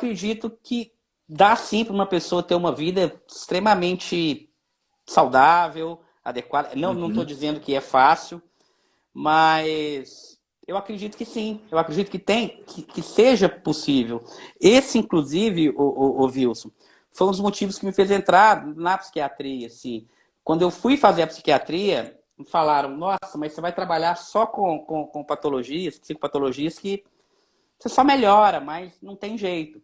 acredito que dá sim para uma pessoa ter uma vida extremamente saudável, adequada. Não estou Uhum. dizendo que é fácil, mas eu acredito que sim. Eu acredito que que seja possível. Esse, inclusive, o Wilson, foi um dos motivos que me fez entrar na psiquiatria. Assim. Quando eu fui fazer a psiquiatria, me falaram, nossa, mas você vai trabalhar só com patologias, psicopatologias que você só melhora, mas não tem jeito.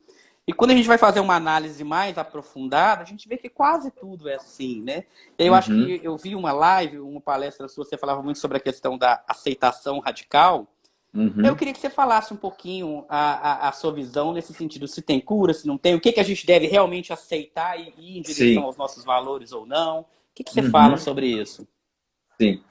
E quando a gente vai fazer uma análise mais aprofundada, a gente vê que quase tudo é assim, né? Eu acho Uhum. que eu vi uma live, uma palestra sua, você falava muito sobre a questão da aceitação radical. Eu Uhum. queria que você falasse um pouquinho a sua visão nesse sentido, se tem cura, se não tem, o que, que a gente deve realmente aceitar e ir em direção Sim. aos nossos valores ou não. O que, que você fala Uhum. sobre isso? Sim.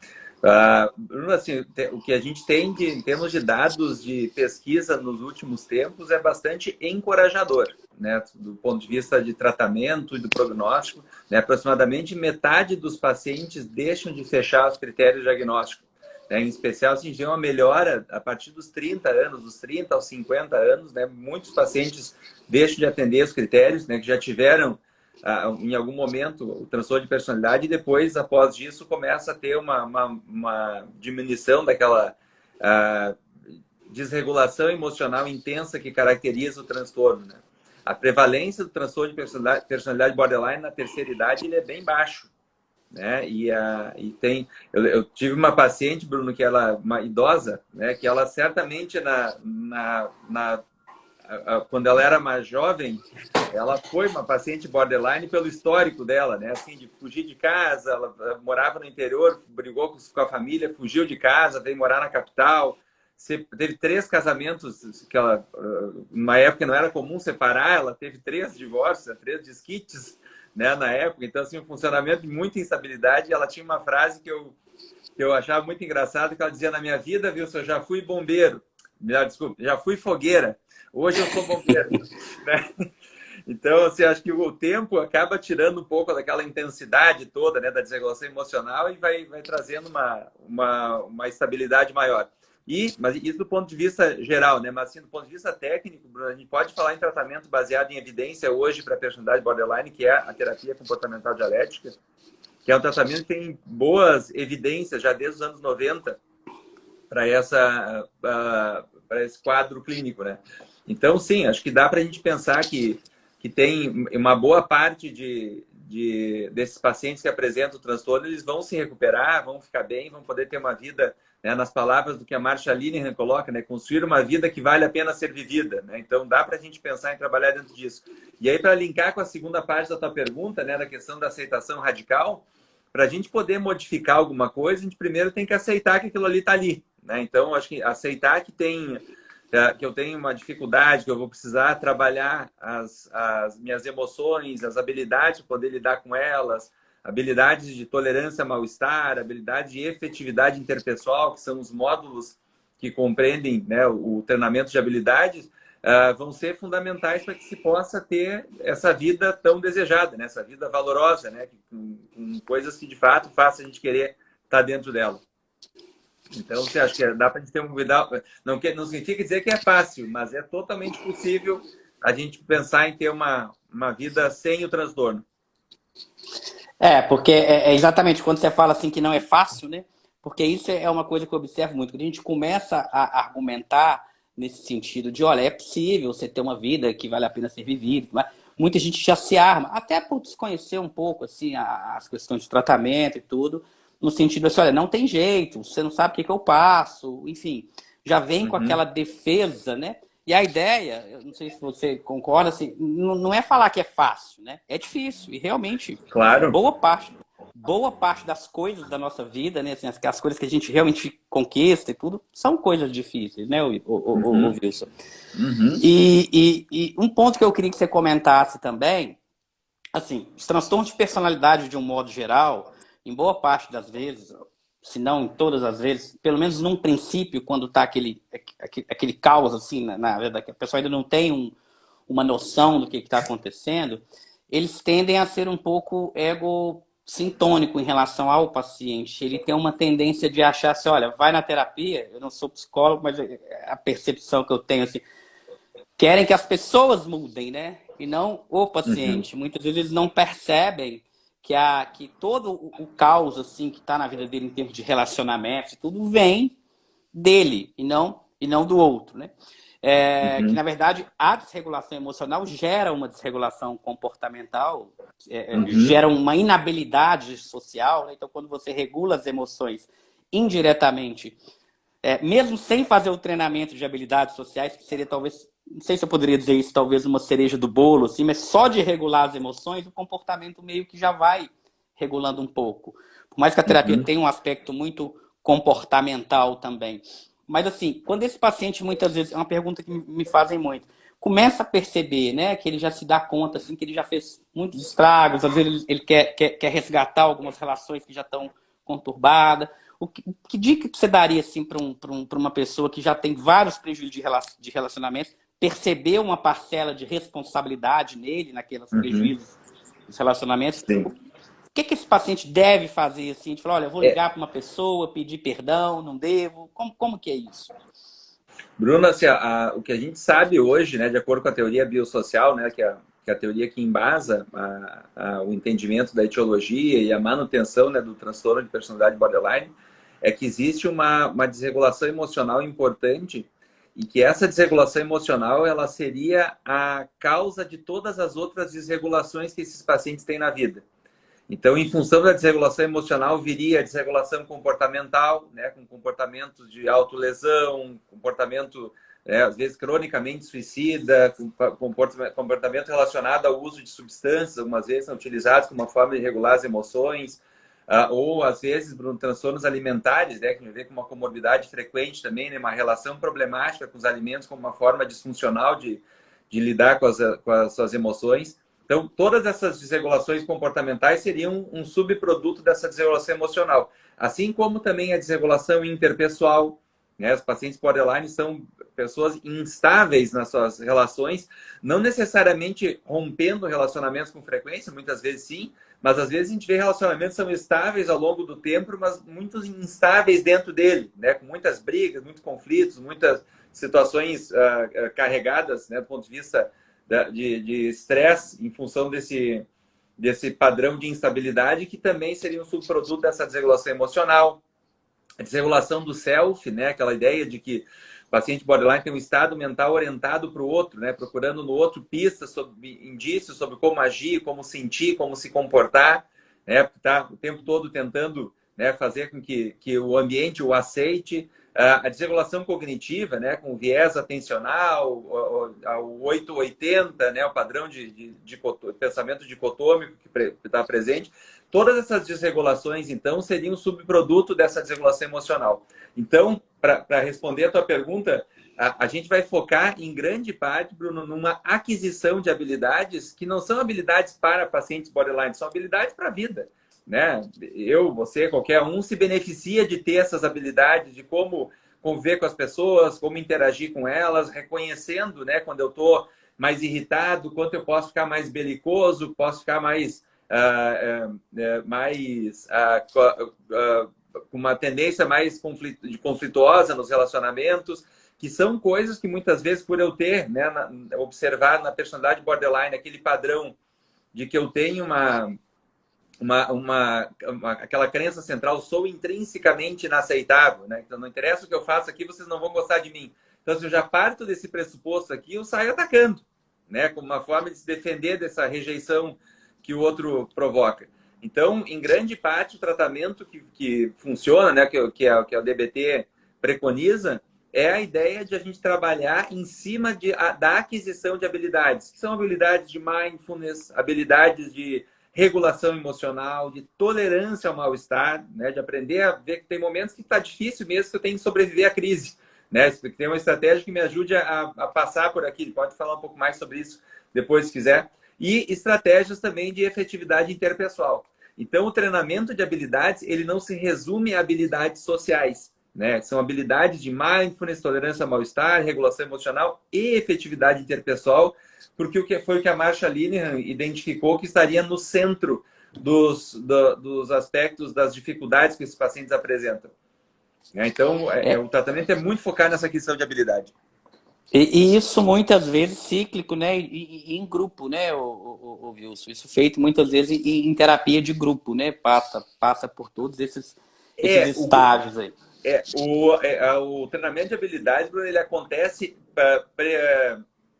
Bruno, assim, o que a gente tem em termos de dados de pesquisa nos últimos tempos é bastante encorajador, né? Do ponto de vista de tratamento e do prognóstico, né? Aproximadamente metade dos pacientes deixam de fechar os critérios diagnósticos. Né? Em especial, a gente vê uma melhora a partir dos 30 anos, dos 30 aos 50 anos, né? Muitos pacientes deixam de atender os critérios, né? Que já tiveram em algum momento o transtorno de personalidade e depois, após isso, começa a ter uma diminuição daquela desregulação emocional intensa que caracteriza o transtorno. Né? A prevalência do transtorno de personalidade borderline na terceira idade ele é bem baixo. Né? Eu tive uma paciente, Bruno, que ela uma idosa, né? Que ela certamente quando ela era mais jovem, ela foi uma paciente borderline pelo histórico dela, né? Assim, de fugir de casa, ela morava no interior, brigou com a família, fugiu de casa, veio morar na capital. Teve 3 casamentos que ela, numa época não era comum separar, ela teve 3 divórcios, 3 desquites, né, na época. Então, assim, um funcionamento de muita instabilidade. Ela tinha uma frase que eu achava muito engraçada, que ela dizia: na minha vida, viu, eu já fui bombeiro. Melhor, desculpa, já fui fogueira. Hoje eu sou bombeiro. Né? Então, assim, acho que o tempo acaba tirando um pouco daquela intensidade toda, né, da desregulação emocional e vai trazendo uma estabilidade maior. Mas isso do ponto de vista geral, né? Mas assim, do ponto de vista técnico, Bruno, a gente pode falar em tratamento baseado em evidência hoje para personalidade borderline, que é a terapia comportamental dialética, que é um tratamento que tem boas evidências já desde os anos 90 para para esse quadro clínico, né? Então, sim, acho que dá para a gente pensar que tem uma boa parte desses pacientes que apresentam o transtorno, eles vão se recuperar, vão ficar bem, vão poder ter uma vida, né, nas palavras do que a Marsha Linehan coloca, né, construir uma vida que vale a pena ser vivida. Né? Então, dá para a gente pensar em trabalhar dentro disso. E aí, para linkar com a segunda parte da tua pergunta, né, da questão da aceitação radical, para a gente poder modificar alguma coisa, a gente primeiro tem que aceitar que aquilo ali está ali. Né? Então, acho que aceitar que eu tenho uma dificuldade, que eu vou precisar trabalhar as minhas emoções, as habilidades para poder lidar com elas, habilidades de tolerância a mal-estar, habilidade de efetividade interpessoal, que são os módulos que compreendem, né, o treinamento de habilidades, vão ser fundamentais para que se possa ter essa vida tão desejada, né? Essa vida valorosa, né? Com coisas que de fato façam a gente querer estar dentro dela. Então, você acha que dá para a gente ter um cuidado? Não significa dizer que é fácil, mas é totalmente possível a gente pensar em ter uma vida sem o transtorno. Porque é exatamente quando você fala assim que não é fácil, né? Porque isso é uma coisa que eu observo muito. Quando a gente começa a argumentar nesse sentido de, olha, é possível você ter uma vida que vale a pena ser vivida, mas muita gente já se arma, até por desconhecer um pouco assim as questões de tratamento e tudo, no sentido assim, olha, não tem jeito, você não sabe o que que eu passo, enfim, já vem com Uhum. aquela defesa, né? E a ideia, eu não sei se você concorda, assim, não é falar que é fácil, né? É difícil. E realmente, Claro. boa parte das coisas da nossa vida, né? Assim, as coisas que a gente realmente conquista e tudo, são coisas difíceis, né, o Uhum. Wilson? Uhum. E um ponto que eu queria que você comentasse também, assim, os transtornos de personalidade de um modo geral, em boa parte das vezes, se não em todas as vezes, pelo menos num princípio, quando está aquele caos, assim, na verdade, que a pessoa ainda não tem uma noção do que está acontecendo, eles tendem a ser um pouco egocintônico em relação ao paciente. Ele tem uma tendência de achar assim, olha, vai na terapia, eu não sou psicólogo, mas a percepção que eu tenho, assim, querem que as pessoas mudem, né? E não o Uhum. paciente. Muitas vezes eles não percebem que todo o caos assim que está na vida dele em termos de relacionamento, tudo vem dele e não do outro, né? Que Uhum. na verdade a desregulação emocional gera uma desregulação comportamental, Uhum. gera uma inabilidade social, né? Então, quando você regula as emoções indiretamente, mesmo sem fazer o treinamento de habilidades sociais, que seria talvez, não sei se eu poderia dizer isso, talvez uma cereja do bolo, assim, mas só de regular as emoções, o comportamento meio que já vai regulando um pouco. Por mais que a terapia Uhum. tenha um aspecto muito comportamental também. Mas assim, quando esse paciente muitas vezes, é uma pergunta que me fazem muito, começa a perceber, né, que ele já se dá conta, assim, que ele já fez muitos estragos, às vezes ele quer resgatar algumas relações que já estão conturbadas. Que dica que você daria assim, para uma pessoa que já tem vários prejuízos de relacionamento, perceber uma parcela de responsabilidade nele, naqueles Uhum. prejuízos dos relacionamentos? O Sim. que esse paciente deve fazer? Assim, de falar, olha, eu vou É, ligar para uma pessoa, pedir perdão, não devo? Como que é isso? Bruno, assim, o que a gente sabe hoje, né, de acordo com a teoria biosocial, né, que é a teoria que embasa o entendimento da etiologia e a manutenção, né, do transtorno de personalidade borderline, é que existe uma desregulação emocional importante e que essa desregulação emocional ela seria a causa de todas as outras desregulações que esses pacientes têm na vida. Então, em função da desregulação emocional, viria a desregulação comportamental, né, com comportamentos de autolesão, comportamento, às vezes, cronicamente suicida, comportamento relacionado ao uso de substâncias, algumas vezes são utilizados como uma forma de regular as emoções, ou, às vezes, transtornos alimentares, né, que a gente vê com uma comorbidade frequente também, né, uma relação problemática com os alimentos como uma forma disfuncional de lidar com as suas emoções. Então, todas essas desregulações comportamentais seriam um subproduto dessa desregulação emocional. Assim como também a desregulação interpessoal, né? Os pacientes borderline são pessoas instáveis nas suas relações, não necessariamente rompendo relacionamentos com frequência, muitas vezes sim, mas às vezes a gente vê relacionamentos que são estáveis ao longo do tempo, mas muito instáveis dentro dele, né? Com muitas brigas, muitos conflitos, muitas situações carregadas, né? Do ponto de vista de estresse em função desse padrão de instabilidade, que também seria um subproduto dessa desregulação emocional. A desregulação do self, né? Aquela ideia de que o paciente borderline tem um estado mental orientado para o outro, né? Procurando no outro pistas, sobre, indícios sobre como agir, como sentir, como se comportar, né? Tá o tempo todo tentando, né, fazer com que o ambiente o aceite. A desregulação cognitiva, né, com viés atencional, o 880, né, o padrão de pensamento dicotômico que está presente. Todas essas desregulações, então, seriam um subproduto dessa desregulação emocional. Então, para responder a tua pergunta, a gente vai focar em grande parte, Bruno, numa aquisição de habilidades que não são habilidades para pacientes borderline, são habilidades para a vida. Né? Eu, você, qualquer um se beneficia de ter essas habilidades, de como conviver com as pessoas, como interagir com elas, reconhecendo, né, quando eu estou mais irritado, quanto eu posso ficar mais belicoso, posso ficar mais com uma tendência mais conflituosa nos relacionamentos, que são coisas que muitas vezes, por eu ter, né, observar na personalidade borderline aquele padrão de que eu tenho aquela crença central, sou intrinsecamente inaceitável, né? Então não interessa o que eu faço aqui, vocês não vão gostar de mim. Então, se eu já parto desse pressuposto aqui, eu saio atacando, né? Como uma forma de se defender dessa rejeição que o outro provoca. Então, em grande parte, o tratamento que funciona, né? Que o DBT preconiza, é a ideia de a gente trabalhar em cima da aquisição de habilidades, que são habilidades de mindfulness, habilidades de regulação emocional, de tolerância ao mal-estar, né? De aprender a ver que tem momentos que está difícil mesmo, que eu tenho que sobreviver à crise. Né? Tem uma estratégia que me ajude a passar por aqui. Pode falar um pouco mais sobre isso depois, se quiser. E estratégias também de efetividade interpessoal. Então, o treinamento de habilidades, ele não se resume a habilidades sociais. Né? São habilidades de mindfulness, tolerância ao mal-estar, regulação emocional e efetividade interpessoal, porque foi o que a Marsha Linehan identificou que estaria no centro dos aspectos das dificuldades que esses pacientes apresentam. Então, É, o tratamento é muito focado nessa questão de habilidade. E isso muitas vezes cíclico, né? E em grupo, né, o Wilson? Isso feito muitas vezes em terapia de grupo, né? Passa por todos esses É, o, estágios aí. o treinamento de habilidades, Bruno, ele acontece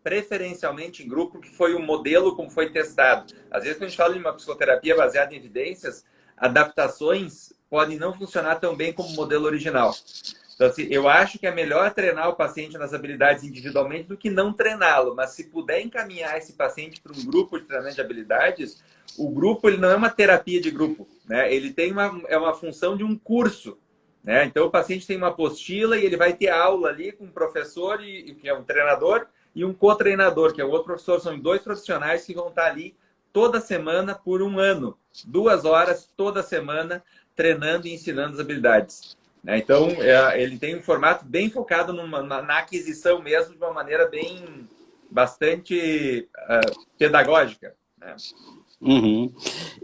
preferencialmente em grupo, que foi o modelo como foi testado. Às vezes, quando a gente fala de uma psicoterapia baseada em evidências, adaptações podem não funcionar tão bem como o modelo original. Então, assim, eu acho que é melhor treinar o paciente nas habilidades individualmente do que não treiná-lo. Mas se puder encaminhar esse paciente para um grupo de treinamento de habilidades, o grupo ele não é uma terapia de grupo, né? Ele tem uma função de um curso, né? Então, o paciente tem uma apostila e ele vai ter aula ali com um professor, que é um treinador, e um co-treinador, que é o outro professor. São dois profissionais que vão estar ali toda semana por um ano. 2 horas toda semana, treinando e ensinando as habilidades. Então, ele tem um formato bem focado na aquisição mesmo, de uma maneira bastante pedagógica, né? Uhum.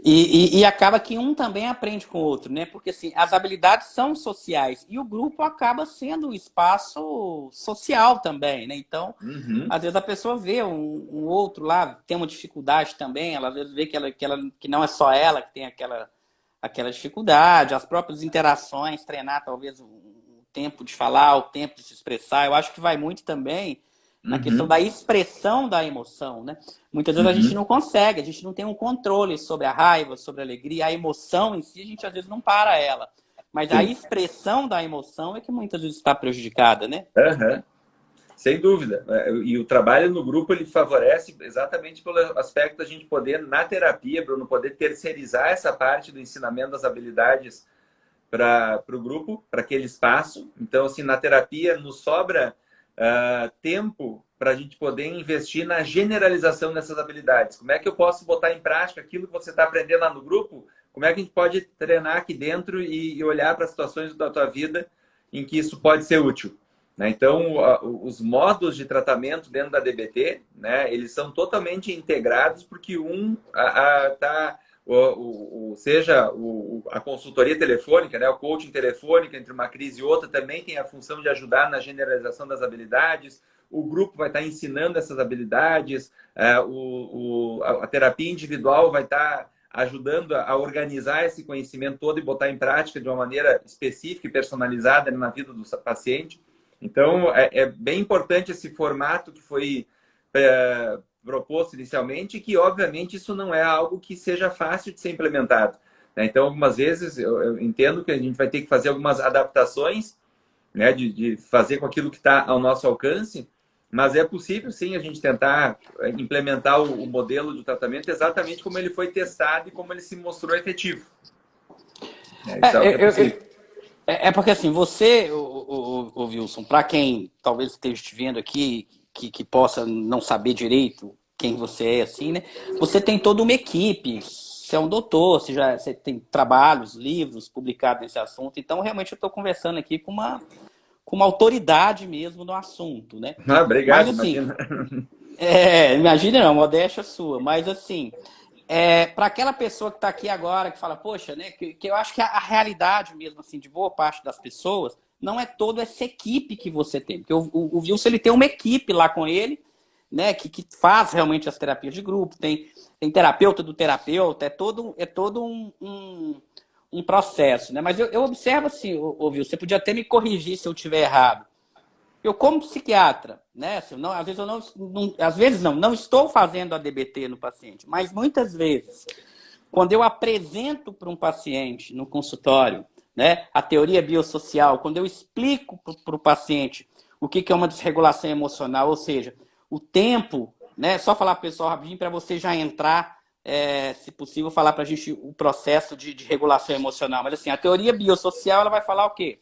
E acaba que um também aprende com o outro, né? Porque assim, as habilidades são sociais e o grupo acaba sendo um espaço social também, né? Então, Uhum. às vezes a pessoa vê um outro lá, tem uma dificuldade também, ela às vezes vê que não é só ela que tem aquela dificuldade, as próprias interações, treinar talvez o tempo de falar, o tempo de se expressar. Eu acho que vai muito também na questão Uhum. da expressão da emoção, né? Muitas vezes a gente Uhum. não consegue, a gente não tem um controle sobre a raiva, sobre a alegria, a emoção em si, a gente às vezes não para ela. Mas a Sim. expressão da emoção é que muitas vezes está prejudicada, né? Uhum. Sem dúvida. E o trabalho no grupo ele favorece exatamente pelo aspecto da gente poder, na terapia, Bruno, poder terceirizar essa parte do ensinamento das habilidades para o grupo, para aquele espaço. Então, assim, na terapia nos sobra tempo para a gente poder investir na generalização dessas habilidades. Como é que eu posso botar em prática aquilo que você está aprendendo lá no grupo? Como é que a gente pode treinar aqui dentro e olhar para situações da tua vida em que isso pode ser útil? Né? Então, os modos de tratamento dentro da DBT, né, eles são totalmente integrados porque está seja a consultoria telefônica, né, o coaching telefônico entre uma crise e outra também tem a função de ajudar na generalização das habilidades. O grupo vai estar ensinando essas habilidades, a terapia individual vai estar ajudando a organizar esse conhecimento todo e botar em prática de uma maneira específica e personalizada na vida do paciente. Então, é bem importante esse formato que foi proposto inicialmente, que obviamente isso não é algo que seja fácil de ser implementado. Né? Então, algumas vezes eu entendo que a gente vai ter que fazer algumas adaptações, né, de fazer com aquilo que está ao nosso alcance, mas é possível sim a gente tentar implementar o modelo de tratamento exatamente como ele foi testado e como ele se mostrou efetivo. Isso é o que é possível. É porque assim, você, o Wilson, para quem talvez esteja te vendo aqui, que possa não saber direito quem você é, assim, né? Você tem toda uma equipe, você é um doutor, você tem trabalhos, livros publicados nesse assunto, então realmente eu estou conversando aqui com uma autoridade mesmo no assunto, né? Mas Obrigado, assim, imagina. imagina não, modéstia sua, mas assim, para aquela pessoa que está aqui agora, que fala, poxa, né, que eu acho que a realidade mesmo, assim, de boa parte das pessoas, não é toda essa equipe que você tem. Porque o Wilson, ele tem uma equipe lá com ele, né, que faz realmente as terapias de grupo, tem terapeuta do terapeuta, é todo um processo, né? Mas eu observo assim, Wilson, você podia até me corrigir se eu estiver errado. Eu, como psiquiatra, né? Assim, não, às vezes eu não estou fazendo a DBT no paciente, mas muitas vezes, quando eu apresento para um paciente no consultório, né, a teoria biosocial, quando eu explico para o paciente o que é uma desregulação emocional, ou seja, o tempo, né? Só falar para o pessoal rapidinho para você já entrar, se possível, falar para a gente o processo de regulação emocional. Mas assim, a teoria biosocial ela vai falar o quê?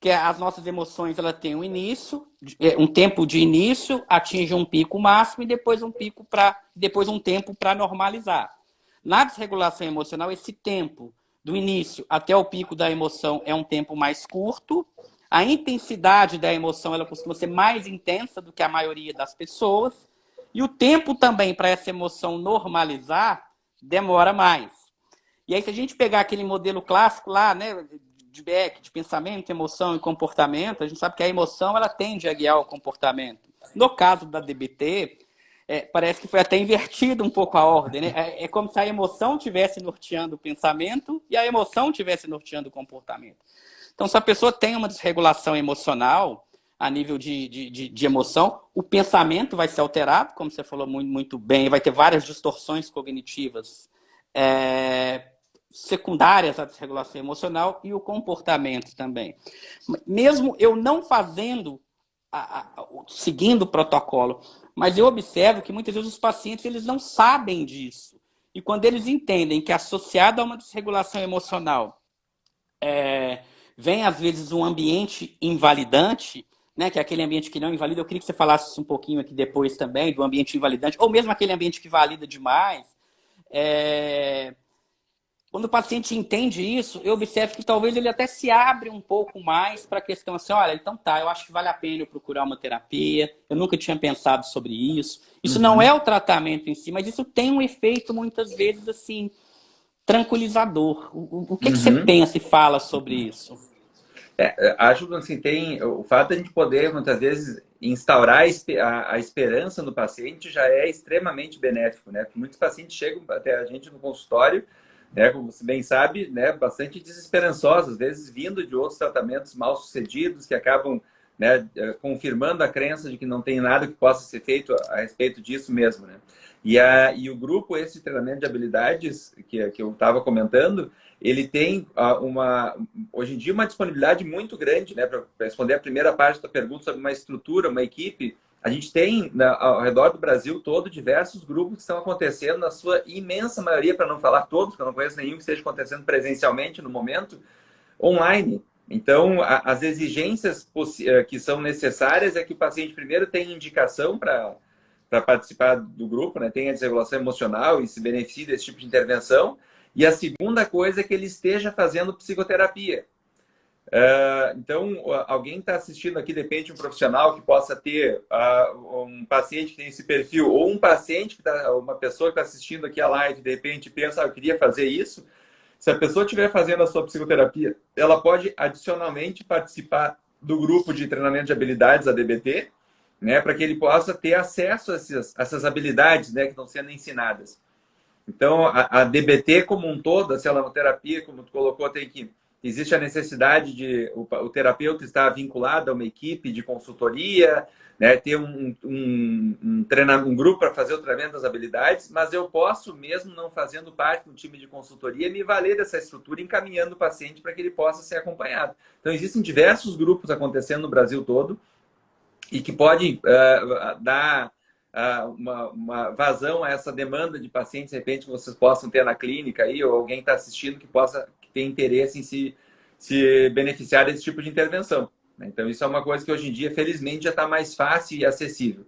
Que as nossas emoções ela tem um início, um tempo de início, atinge um pico máximo e depois um tempo para normalizar. Na desregulação emocional, esse tempo do início até o pico da emoção é um tempo mais curto. A intensidade da emoção ela costuma ser mais intensa do que a maioria das pessoas. E o tempo também para essa emoção normalizar demora mais. E aí, se a gente pegar aquele modelo clássico lá, né, de Beck, de pensamento, emoção e comportamento, a gente sabe que a emoção ela tende a guiar o comportamento. No caso da DBT, parece que foi até invertido um pouco a ordem, né? É como se a emoção estivesse norteando o pensamento e a emoção estivesse norteando o comportamento. Então, se a pessoa tem uma desregulação emocional, a nível de emoção, o pensamento vai ser alterado, como você falou muito, muito bem, vai ter várias distorções cognitivas secundárias à desregulação emocional e o comportamento também. Mesmo eu não fazendo, seguindo o protocolo, mas eu observo que muitas vezes os pacientes eles não sabem disso. E quando eles entendem que associado a uma desregulação emocional vem, às vezes, um ambiente invalidante, né, que é aquele ambiente que não invalida. Eu queria que você falasse um pouquinho aqui depois também do ambiente invalidante, ou mesmo aquele ambiente que valida demais. Quando o paciente entende isso, eu observo que talvez ele até se abre um pouco mais para a questão assim, olha, então tá, eu acho que vale a pena eu procurar uma terapia, eu nunca tinha pensado sobre isso. Isso não é o tratamento em si, mas isso tem um efeito, muitas vezes, assim, tranquilizador. O que você pensa e fala sobre isso? Acho que assim, tem o fato de a gente poder, muitas vezes, instaurar a esperança no paciente já é extremamente benéfico, né? Porque muitos pacientes chegam até a gente no consultório, né, como você bem sabe, né, bastante desesperançosos, às vezes vindo de outros tratamentos mal sucedidos que acabam, né, confirmando a crença de que não tem nada que possa ser feito a respeito disso mesmo, né? E o grupo, esse treinamento de habilidades que eu estava comentando, ele tem hoje em dia uma disponibilidade muito grande, né, para responder a primeira parte da pergunta sobre uma estrutura, uma equipe. A gente tem ao redor do Brasil todo diversos grupos que estão acontecendo, na sua imensa maioria, para não falar todos, porque eu não conheço nenhum que esteja acontecendo presencialmente no momento, online. Então, as exigências que são necessárias é que o paciente primeiro tenha indicação para participar do grupo, né? Tenha desregulação emocional e se beneficie desse tipo de intervenção. E a segunda coisa é que ele esteja fazendo psicoterapia. Então, alguém está assistindo aqui, de repente, um profissional que possa ter um paciente que tem esse perfil, ou um paciente, uma pessoa que está assistindo aqui a live, de repente pensa, eu queria fazer isso. Se a pessoa estiver fazendo a sua psicoterapia, ela pode adicionalmente participar do grupo de treinamento de habilidades, a DBT, né, para que ele possa ter acesso a essas habilidades, né, que estão sendo ensinadas. Então, a DBT como um todo, a celoterapia, como tu colocou, tem que existe a necessidade de o terapeuta estar vinculado a uma equipe de consultoria, né, ter um grupo para fazer o treinamento das habilidades, mas eu posso, mesmo não fazendo parte do time de consultoria, me valer dessa estrutura encaminhando o paciente para que ele possa ser acompanhado. Então, existem diversos grupos acontecendo no Brasil todo e que podem dar uma vazão a essa demanda de pacientes, de repente, que vocês possam ter na clínica aí, ou alguém está assistindo que tem interesse em se beneficiar desse tipo de intervenção. Então, isso é uma coisa que hoje em dia, felizmente, já está mais fácil e acessível.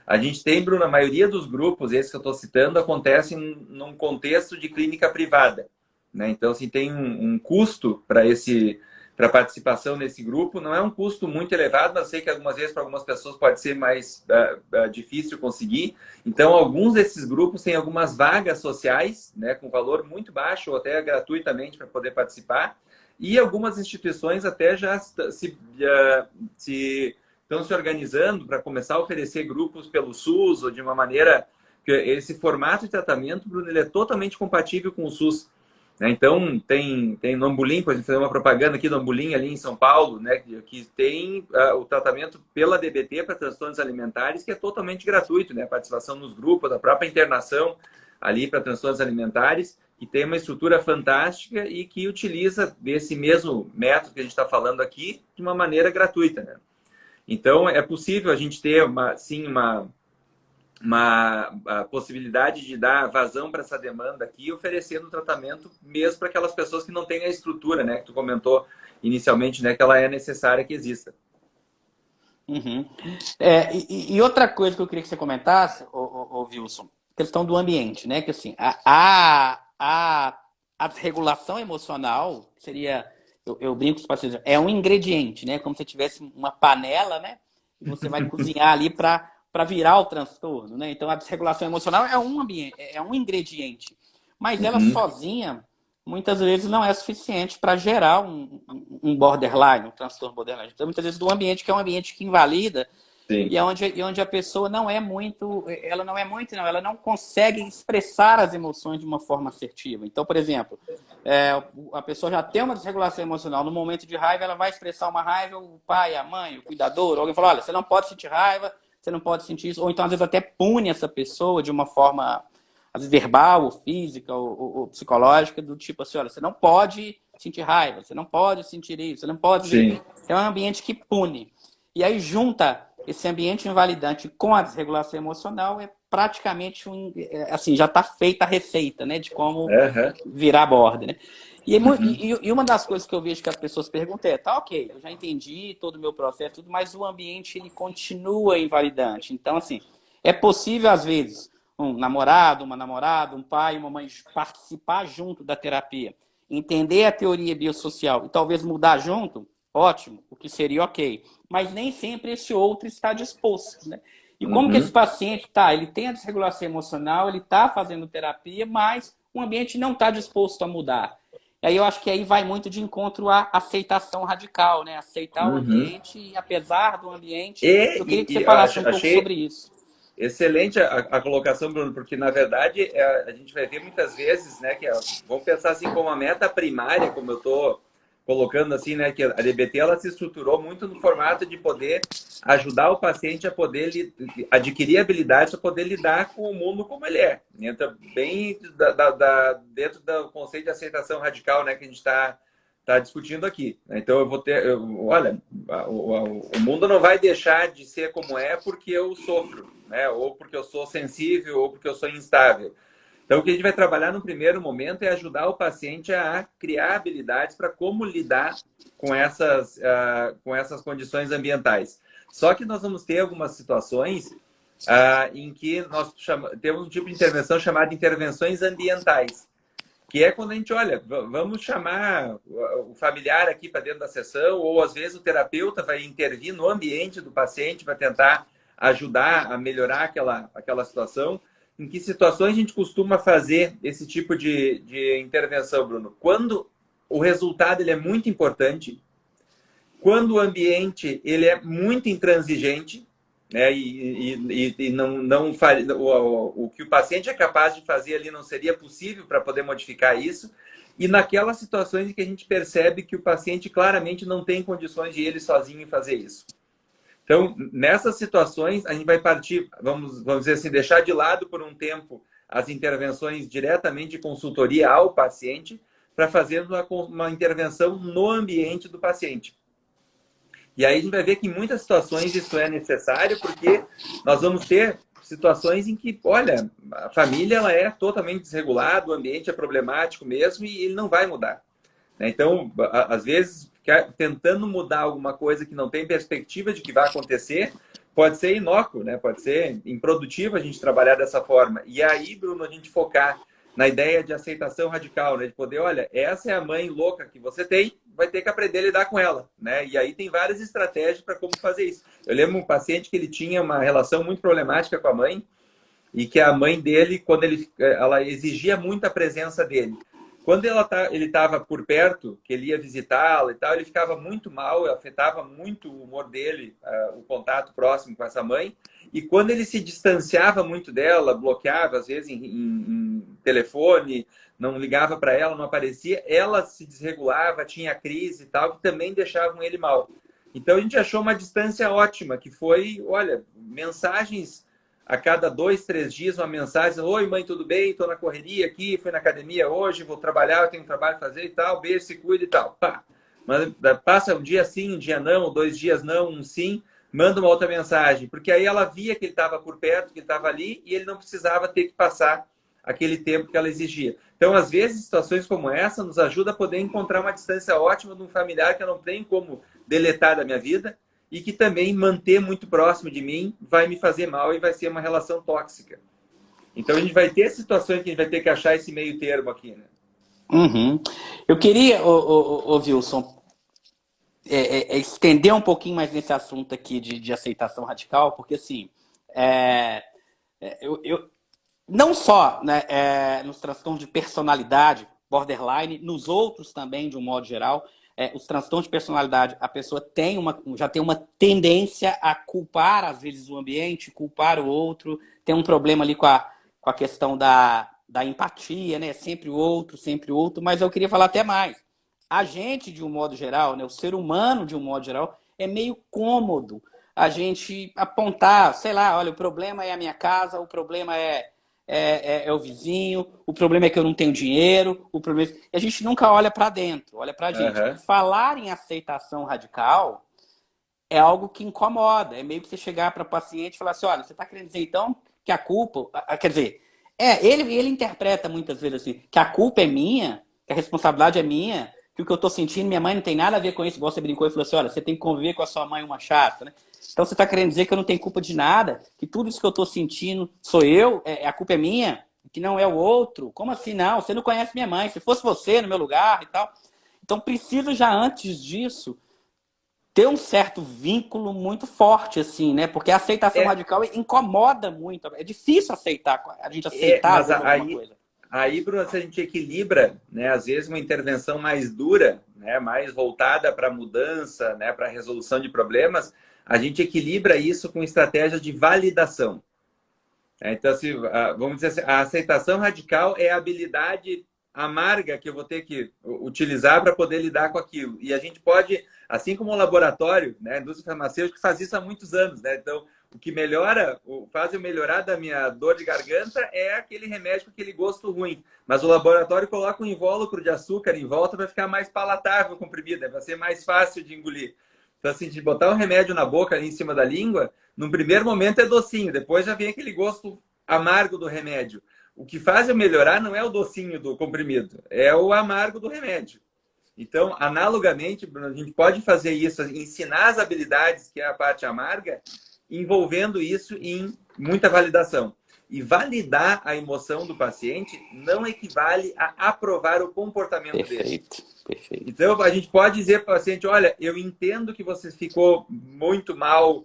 A gente tem, Bruno, a maioria dos grupos, esses que eu estou citando, acontecem num contexto de clínica privada, né? Então, assim, tem um custo para participação nesse grupo. Não é um custo muito elevado, mas eu sei que algumas vezes para algumas pessoas pode ser mais difícil conseguir. Então, alguns desses grupos têm algumas vagas sociais, né, com valor muito baixo ou até gratuitamente para poder participar. E algumas instituições até já estão se organizando para começar a oferecer grupos pelo SUS ou de uma maneira... Esse formato de tratamento, Bruno, ele é totalmente compatível com o SUS. Então, tem no Ambulim, por exemplo, fazer uma propaganda aqui do Ambulim, ali em São Paulo, né, que tem o tratamento pela DBT para transtornos alimentares, que é totalmente gratuito, né? A participação nos grupos, a própria internação ali para transtornos alimentares, que tem uma estrutura fantástica e que utiliza desse mesmo método que a gente está falando aqui de uma maneira gratuita, né? Então, é possível a gente ter, a possibilidade de dar vazão para essa demanda aqui, oferecendo tratamento mesmo para aquelas pessoas que não têm a estrutura, né, que tu comentou inicialmente, né, que ela é necessária que exista. Uhum. E outra coisa que eu queria que você comentasse, Wilson, questão do ambiente, né, que assim, a desregulação emocional seria, eu brinco com os pacientes, é um ingrediente, né, como se tivesse uma panela, né, e você vai cozinhar ali para virar o transtorno, né? Então, a desregulação emocional é um ambiente, é um ingrediente. Mas ela sozinha, muitas vezes, não é suficiente para gerar um borderline, um transtorno borderline. Então, muitas vezes, do ambiente, que é um ambiente que invalida, Sim. e onde a pessoa não é muito, ela não consegue expressar as emoções de uma forma assertiva. Então, por exemplo, a pessoa já tem uma desregulação emocional. No momento de raiva, ela vai expressar uma raiva, o pai, a mãe, o cuidador, alguém fala, olha, você não pode sentir raiva, você não pode sentir isso. Ou então, às vezes, até pune essa pessoa de uma forma, às vezes, verbal, ou física, ou psicológica, do tipo assim, olha, você não pode sentir raiva, você não pode sentir isso, você não pode sentir... Sim. É um ambiente que pune. E aí junta esse ambiente invalidante com a desregulação emocional, é praticamente assim, já está feita a receita, né, de como Aham. virar a borda, né? Uhum. E uma das coisas que eu vejo que as pessoas perguntam é, tá, ok, eu já entendi todo o meu processo, tudo, mas o ambiente ele continua invalidante. Então, assim, é possível, às vezes, um namorado, uma namorada, um pai, uma mãe participar junto da terapia, entender a teoria biosocial e talvez mudar junto, ótimo, o que seria ok. Mas nem sempre esse outro está disposto, né? E como que esse Uhum. paciente tá? Ele tem a desregulação emocional, ele está fazendo terapia, mas o ambiente não está disposto a mudar. E aí eu acho que aí vai muito de encontro à aceitação radical, né? Aceitar o Uhum. ambiente, e apesar do ambiente. Eu queria que E você eu falasse um pouco achei sobre isso. excelente a colocação, Bruno, porque na verdade a gente vai ver muitas vezes, né, que vamos pensar assim como a meta primária, como eu estou colocando assim, né, que a DBT ela se estruturou muito no formato de poder ajudar o paciente a poder adquirir habilidades para poder lidar com o mundo como ele é. Entra bem dentro do conceito de aceitação radical, né, que a gente está discutindo aqui. Então eu vou ter, olha, o mundo não vai deixar de ser como é porque eu sofro, né? Ou porque eu sou sensível, ou porque eu sou instável. Então o que a gente vai trabalhar no primeiro momento é ajudar o paciente a criar habilidades para como lidar com essas condições ambientais. Só que nós vamos ter algumas situações em que nós temos um tipo de intervenção chamada intervenções ambientais, que é quando a gente olha, vamos chamar o familiar aqui para dentro da sessão, ou às vezes o terapeuta vai intervir no ambiente do paciente para tentar ajudar a melhorar aquela situação. Em que situações a gente costuma fazer esse tipo de intervenção, Bruno? Quando o resultado ele é muito importante, quando o ambiente ele é muito intransigente, né, e não o que o paciente é capaz de fazer ali não seria possível para poder modificar isso, e naquelas situações em que a gente percebe que o paciente claramente não tem condições de ele sozinho fazer isso. Então, nessas situações, a gente vai partir, vamos dizer assim, deixar de lado por um tempo as intervenções diretamente de consultoria ao paciente para fazer uma intervenção no ambiente do paciente. E aí a gente vai ver que em muitas situações isso é necessário, porque nós vamos ter situações em que, olha, a família ela é totalmente desregulada, o ambiente é problemático mesmo e ele não vai mudar. Então, às vezes, tentando mudar alguma coisa que não tem perspectiva de que vai acontecer, pode ser inócuo, né? Pode ser improdutivo a gente trabalhar dessa forma. E aí, Bruno, a gente focar na ideia de aceitação radical, né? De poder, olha, essa é a mãe louca que você tem, vai ter que aprender a lidar com ela, né? E aí tem várias estratégias para como fazer isso. Eu lembro um paciente que ele tinha uma relação muito problemática com a mãe e que a mãe dele, quando ela exigia muito a presença dele. Quando ele estava por perto, que ele ia visitá-la e tal, ele ficava muito mal, afetava muito o humor dele, o contato próximo com essa mãe. E quando ele se distanciava muito dela, bloqueava, às vezes, em telefone, não ligava para ela, não aparecia, ela se desregulava, tinha crise e tal, que também deixavam ele mal. Então a gente achou uma distância ótima, que foi, olha, mensagens a cada 2, 3 dias, uma mensagem: oi, mãe, tudo bem? Estou na correria aqui, fui na academia hoje, vou trabalhar, eu tenho um trabalho a fazer e tal, beijo, se cuida e tal. Pá. Mas passa um dia sim, um dia não, 2 dias não, um sim, manda uma outra mensagem, porque aí ela via que ele estava por perto, que ele estava ali, e ele não precisava ter que passar aquele tempo que ela exigia. Então, às vezes, situações como essa nos ajudam a poder encontrar uma distância ótima de um familiar que eu não tenho como deletar da minha vida, e que também manter muito próximo de mim vai me fazer mal e vai ser uma relação tóxica. Então a gente vai ter situações que a gente vai ter que achar esse meio termo aqui, né? Uhum. Eu queria, Wilson, estender um pouquinho mais nesse assunto aqui de aceitação radical, porque assim, é, eu, não só, né, nos transtornos de personalidade, borderline, nos outros também, de um modo geral, os transtornos de personalidade, a pessoa já tem uma tendência a culpar, às vezes, o ambiente, culpar o outro, tem um problema ali com a questão da empatia, né? Sempre o outro, mas eu queria falar até mais. A gente, de um modo geral, né? O ser humano, de um modo geral, é meio cômodo a gente apontar, sei lá, olha, o problema é a minha casa, o problema é o vizinho, o problema é que eu não tenho dinheiro, o problema e a gente nunca olha para dentro, olha para a gente. Aham. Falar em aceitação radical é algo que incomoda, é meio que você chegar para o paciente e falar assim, olha, você está querendo dizer então que a culpa, quer dizer, ele interpreta muitas vezes assim, que a culpa é minha, que a responsabilidade é minha, que o que eu estou sentindo, minha mãe não tem nada a ver com isso, igual você brincou e falou assim, olha, você tem que conviver com a sua mãe uma chata, né? Então você está querendo dizer que eu não tenho culpa de nada, que tudo isso que eu estou sentindo sou eu, a culpa é minha, que não é o outro. Como assim não? Você não conhece minha mãe, se fosse você no meu lugar e tal. Então precisa já antes disso ter um certo vínculo muito forte, assim, né? Porque a aceitação É, radical incomoda muito. É difícil aceitar, a gente aceitar às mas vezes, alguma coisa. aí, Bruno, se a gente equilibra, né, às vezes uma intervenção mais dura, né, mais voltada para mudança, né, para resolução de problemas, a gente equilibra isso com estratégia de validação. Então, assim, vamos dizer assim, a aceitação radical é a habilidade amarga que eu vou ter que utilizar para poder lidar com aquilo. E a gente pode, assim como o laboratório, né, a indústria farmacêutica faz isso há muitos anos, né? Então, o que melhora, faz eu melhorar da minha dor de garganta é aquele remédio com aquele gosto ruim. Mas o laboratório coloca um invólucro de açúcar em volta para ficar mais palatável o comprimido, né? Para ser mais fácil de engolir. Então, assim, de botar um remédio na boca ali em cima da língua, num primeiro momento é docinho, depois já vem aquele gosto amargo do remédio. O que faz eu melhorar não é o docinho do comprimido, é o amargo do remédio. Então, analogamente, Bruno, a gente pode fazer isso, ensinar as habilidades, que é a parte amarga, envolvendo isso em muita validação. E validar a emoção do paciente não equivale a aprovar o comportamento dele. Perfeito, perfeito. Então, a gente pode dizer para o paciente, olha, eu entendo que você ficou muito mal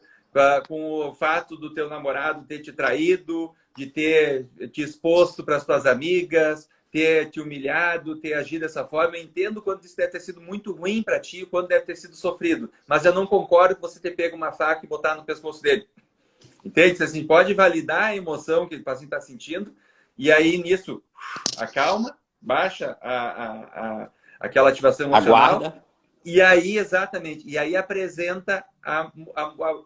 com o fato do teu namorado ter te traído, de ter te exposto para as tuas amigas, ter te humilhado, ter agido dessa forma. Eu entendo quando isso deve ter sido muito ruim para ti, quando deve ter sido sofrido. Mas eu não concordo com você ter pego uma faca e botar no pescoço dele. Entende? Assim, pode validar a emoção que o paciente está sentindo e aí, nisso, acalma, baixa aquela ativação emocional. Aguarda. E aí, exatamente, e aí apresenta a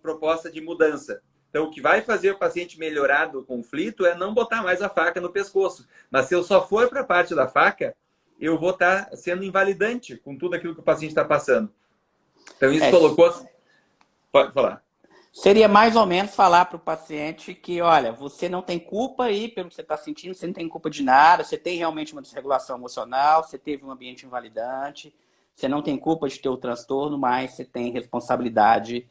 proposta de mudança. Então, o que vai fazer o paciente melhorar do conflito é não botar mais a faca no pescoço. Mas se eu só for para a parte da faca, eu vou estar sendo invalidante com tudo aquilo que o paciente está passando. Então, isso colocou... Pode falar. Seria mais ou menos falar para o paciente que, olha, você não tem culpa aí pelo que você está sentindo, você não tem culpa de nada, você tem realmente uma desregulação emocional, você teve um ambiente invalidante, você não tem culpa de ter o transtorno, mas você tem responsabilidade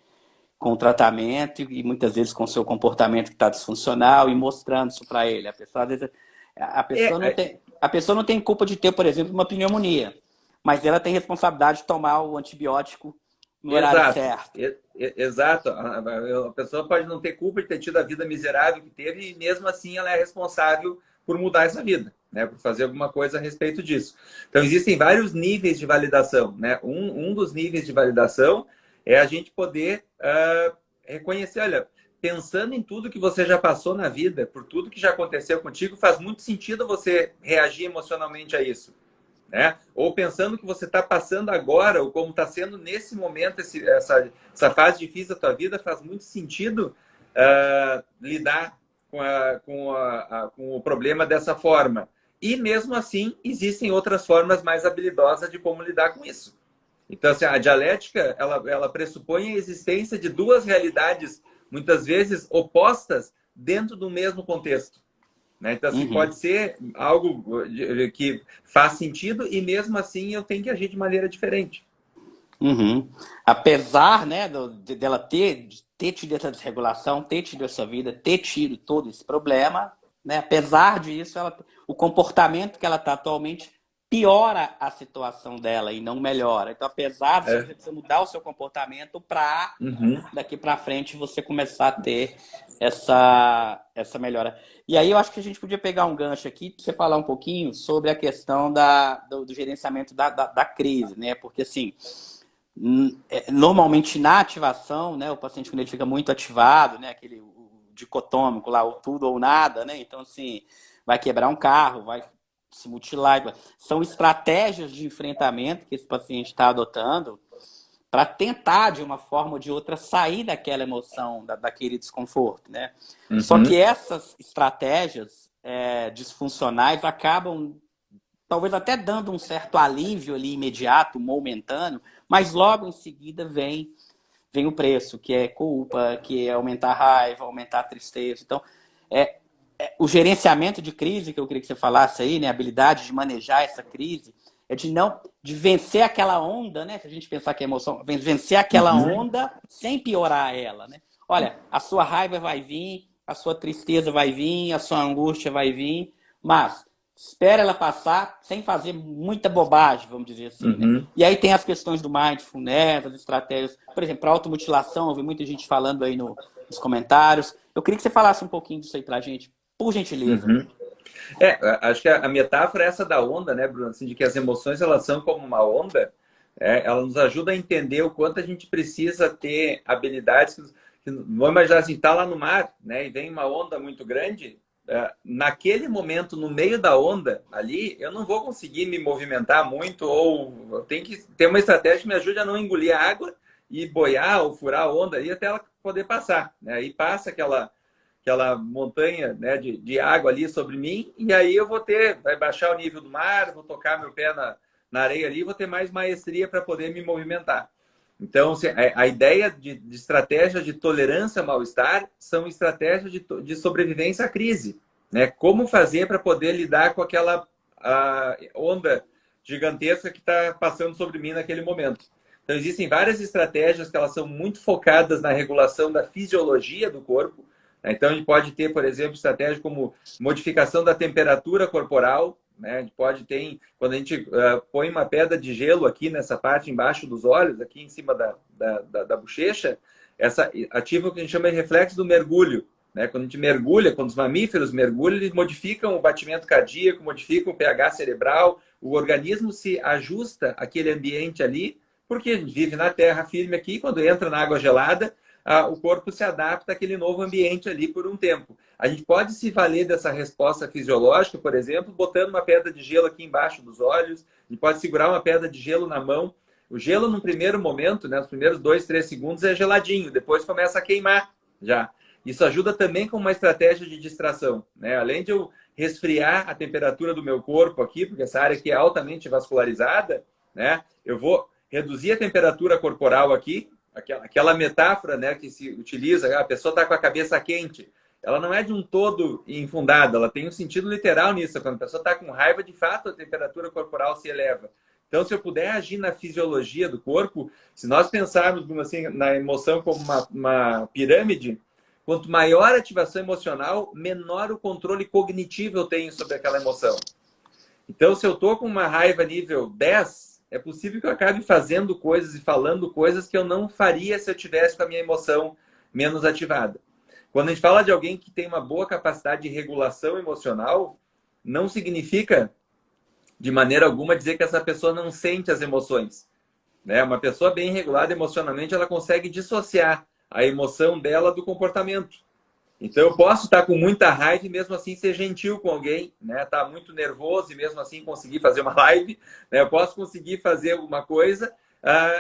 com o tratamento e muitas vezes com o seu comportamento que está disfuncional e mostrando isso para ele. A pessoa, às vezes, a pessoa não tem culpa de ter, por exemplo, uma pneumonia, mas ela tem responsabilidade de tomar o antibiótico no horário certo. Exato. A pessoa pode não ter culpa de ter tido a vida miserável que teve e mesmo assim ela é responsável por mudar essa vida, né? Por fazer alguma coisa a respeito disso. Então existem vários níveis de validação, né? Um dos níveis de validação é a gente poder reconhecer, olha, pensando em tudo que você já passou na vida, por tudo que já aconteceu contigo, faz muito sentido você reagir emocionalmente a isso. Né? Ou pensando que você está passando agora, ou como está sendo nesse momento, essa fase difícil da tua vida, faz muito sentido lidar com o problema dessa forma. E mesmo assim, existem outras formas mais habilidosas de como lidar com isso. Então, assim, a dialética, ela pressupõe a existência de duas realidades, muitas vezes opostas, dentro do mesmo contexto. Né? Então, assim, pode ser algo que faz sentido e mesmo assim eu tenho que agir de maneira diferente. Apesar, né, dela ter tido essa desregulação, ter tido essa vida, ter tido todo esse problema, né, apesar disso, o comportamento que ela está atualmente piora a situação dela e não melhora. Então, apesar de você precisa mudar o seu comportamento para daqui para frente você começar a ter essa melhora. E aí eu acho que a gente podia pegar um gancho aqui para você falar um pouquinho sobre a questão do gerenciamento da crise, né? Porque assim, normalmente na ativação, né, o paciente quando ele fica muito ativado, né, aquele dicotômico lá, o tudo ou nada, né? Então assim, vai quebrar um carro, vai se mutilar. São estratégias de enfrentamento que esse paciente está adotando para tentar, de uma forma ou de outra, sair daquela emoção, daquele desconforto, né? Só que essas estratégias disfuncionais acabam, talvez até dando um certo alívio ali imediato, momentâneo, mas logo em seguida vem o preço, que é culpa, que é aumentar a raiva, aumentar a tristeza. Então, o gerenciamento de crise, que eu queria que você falasse aí, né? A habilidade de manejar essa crise, de vencer aquela onda, né? Se a gente pensar que é emoção, vencer aquela onda sem piorar ela, né? Olha, a sua raiva vai vir, a sua tristeza vai vir, a sua angústia vai vir, mas espera ela passar sem fazer muita bobagem, vamos dizer assim, né? E aí tem as questões do mindfulness, as estratégias, por exemplo, para automutilação, eu vi muita gente falando aí nos comentários. Eu queria que você falasse um pouquinho disso aí pra gente, por gentileza. Acho que a metáfora é essa da onda, né, Bruno? Assim, de que as emoções elas são como uma onda, ela nos ajuda a entender o quanto a gente precisa ter habilidades vamos imaginar assim, tá lá no mar, né, e vem uma onda muito grande, naquele momento, no meio da onda ali, eu não vou conseguir me movimentar muito, ou eu tenho que ter uma estratégia que me ajude a não engolir a água e boiar ou furar a onda ali até ela poder passar, né? Aí passa aquela montanha, né, de água ali sobre mim, e aí vai baixar o nível do mar, vou tocar meu pé na areia ali, vou ter mais maestria para poder me movimentar. Então, a ideia de estratégia de tolerância ao mal-estar são estratégias de sobrevivência à crise, né? Como fazer para poder lidar com aquela onda gigantesca que está passando sobre mim naquele momento. Então, existem várias estratégias que elas são muito focadas na regulação da fisiologia do corpo. Então, a gente pode ter, por exemplo, estratégias como modificação da temperatura corporal, né? A gente pode ter, quando a gente põe uma pedra de gelo aqui nessa parte embaixo dos olhos, aqui em cima da bochecha, essa ativa o que a gente chama de reflexo do mergulho, né? Quando a gente mergulha, quando os mamíferos mergulham, eles modificam o batimento cardíaco, modificam o pH cerebral, o organismo se ajusta àquele ambiente ali, porque a gente vive na terra firme aqui, quando entra na água gelada, o corpo se adapta àquele novo ambiente ali por um tempo. A gente pode se valer dessa resposta fisiológica, por exemplo, botando uma pedra de gelo aqui embaixo dos olhos, a gente pode segurar uma pedra de gelo na mão. O gelo, no primeiro momento, né, nos primeiros 2, 3 segundos, é geladinho, depois começa a queimar já. Isso ajuda também como uma estratégia de distração, né? Além de eu resfriar a temperatura do meu corpo aqui, porque essa área aqui é altamente vascularizada, né? Eu vou reduzir a temperatura corporal aqui, aquela metáfora, né, que se utiliza, a pessoa está com a cabeça quente, ela não é de um todo infundada, ela tem um sentido literal nisso. Quando a pessoa está com raiva, de fato, a temperatura corporal se eleva. Então, se eu puder agir na fisiologia do corpo, se nós pensarmos assim, na emoção como uma pirâmide, quanto maior a ativação emocional, menor o controle cognitivo eu tenho sobre aquela emoção. Então, se eu estou com uma raiva nível 10, é possível que eu acabe fazendo coisas e falando coisas que eu não faria se eu tivesse com a minha emoção menos ativada. Quando a gente fala de alguém que tem uma boa capacidade de regulação emocional, não significa, de maneira alguma, dizer que essa pessoa não sente as emoções, né? Uma pessoa bem regulada emocionalmente, ela consegue dissociar a emoção dela do comportamento. Então, eu posso estar com muita raiva e mesmo assim ser gentil com alguém, né? Estar muito nervoso e mesmo assim conseguir fazer uma live, né? Eu posso conseguir fazer alguma coisa,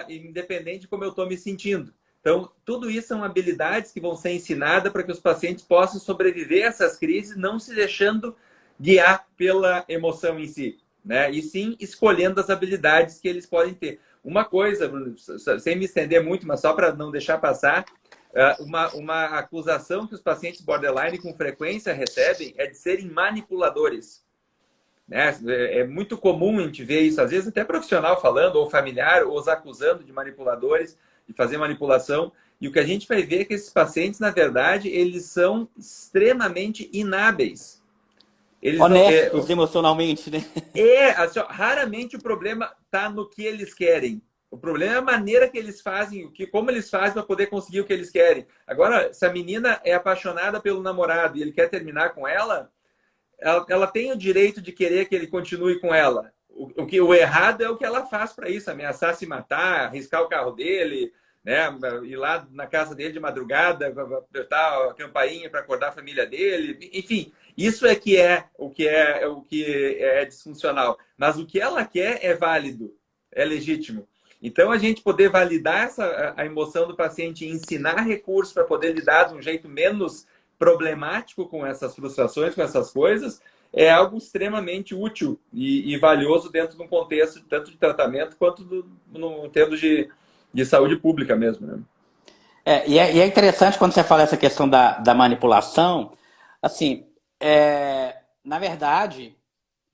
independente de como eu estou me sentindo. Então, tudo isso são habilidades que vão ser ensinadas para que os pacientes possam sobreviver a essas crises, não se deixando guiar pela emoção em si, né? E sim escolhendo as habilidades que eles podem ter. Uma coisa, Bruno, sem me estender muito, mas só para não deixar passar, uma acusação que os pacientes borderline com frequência recebem é de serem manipuladores, né? É muito comum a gente ver isso, às vezes até profissional falando, ou familiar, ou os acusando de manipuladores, de fazer manipulação. E o que a gente vai ver é que esses pacientes, na verdade, eles são extremamente inábeis. Eles não, Honestos emocionalmente, né? assim, ó, raramente o problema está no que eles querem. O problema é a maneira que eles fazem, como eles fazem para poder conseguir o que eles querem. Agora, se a menina é apaixonada pelo namorado e ele quer terminar com ela tem o direito de querer que ele continue com ela. O errado é o que ela faz para isso, ameaçar se matar, arriscar o carro dele, né? Ir lá na casa dele de madrugada, apertar a campainha para acordar a família dele. Enfim, isso é disfuncional. Mas o que ela quer é válido, é legítimo. Então, a gente poder validar a emoção do paciente e ensinar recursos para poder lidar de um jeito menos problemático com essas frustrações, com essas coisas, é algo extremamente útil e valioso dentro de um contexto tanto de tratamento quanto no termos de saúde pública mesmo, né? E é interessante quando você fala essa questão da manipulação, assim, na verdade,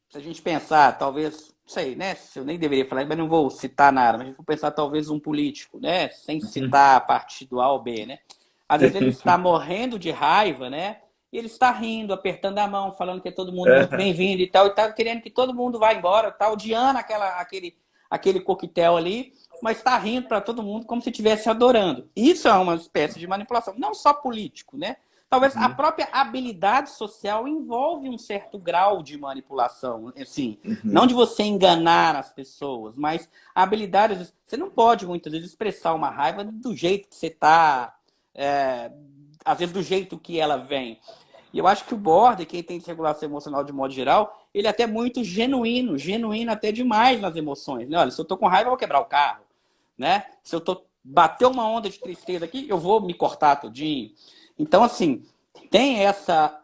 se a gente pensar, talvez, não sei, né? Eu nem deveria falar, mas não vou citar nada, mas a gente vou pensar talvez um político, né? Sem citar a partido A ou B, né? Às vezes ele está morrendo de raiva, né? E ele está rindo, apertando a mão, falando que é todo mundo muito bem-vindo e tal, e tá querendo que todo mundo vá embora, tá odiando aquele coquetel ali, mas está rindo para todo mundo como se estivesse adorando. Isso é uma espécie de manipulação, não só político, né? Talvez a própria habilidade social envolve um certo grau de manipulação, assim, não de você enganar as pessoas, mas a habilidade, você não pode muitas vezes expressar uma raiva do jeito que você está, às vezes do jeito que ela vem. E eu acho que o Border, quem tem desregulação emocional de modo geral, ele é até muito genuíno até demais nas emoções. Né? Olha, se eu tô com raiva, eu vou quebrar o carro. Né? Se eu bater uma onda de tristeza aqui, eu vou me cortar todinho. Então, assim, tem essa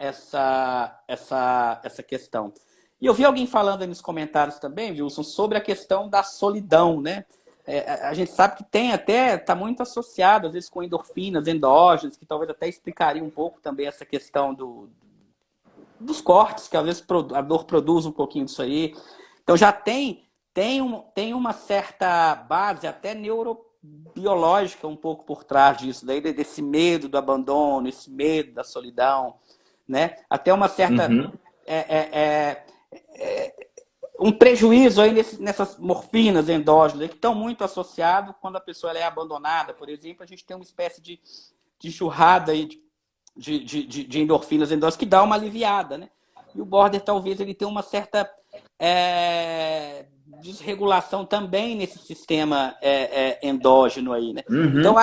questão. E eu vi alguém falando aí nos comentários também, Wilson, sobre a questão da solidão, né? A gente sabe que está muito associado, às vezes, com endorfinas, endógenas, que talvez até explicaria um pouco também essa questão dos cortes, que às vezes a dor produz um pouquinho disso aí. Então já tem uma certa base até neurobiológica um pouco por trás disso, daí desse medo do abandono, esse medo da solidão, né? Até uma certa um prejuízo aí nessas morfinas endógenas que estão muito associados quando a pessoa é abandonada, por exemplo, a gente tem uma espécie de enxurrada aí de endorfinas endógenas que dá uma aliviada, né? E o Border talvez ele tenha uma certa desregulação também nesse sistema endógeno aí, né? Então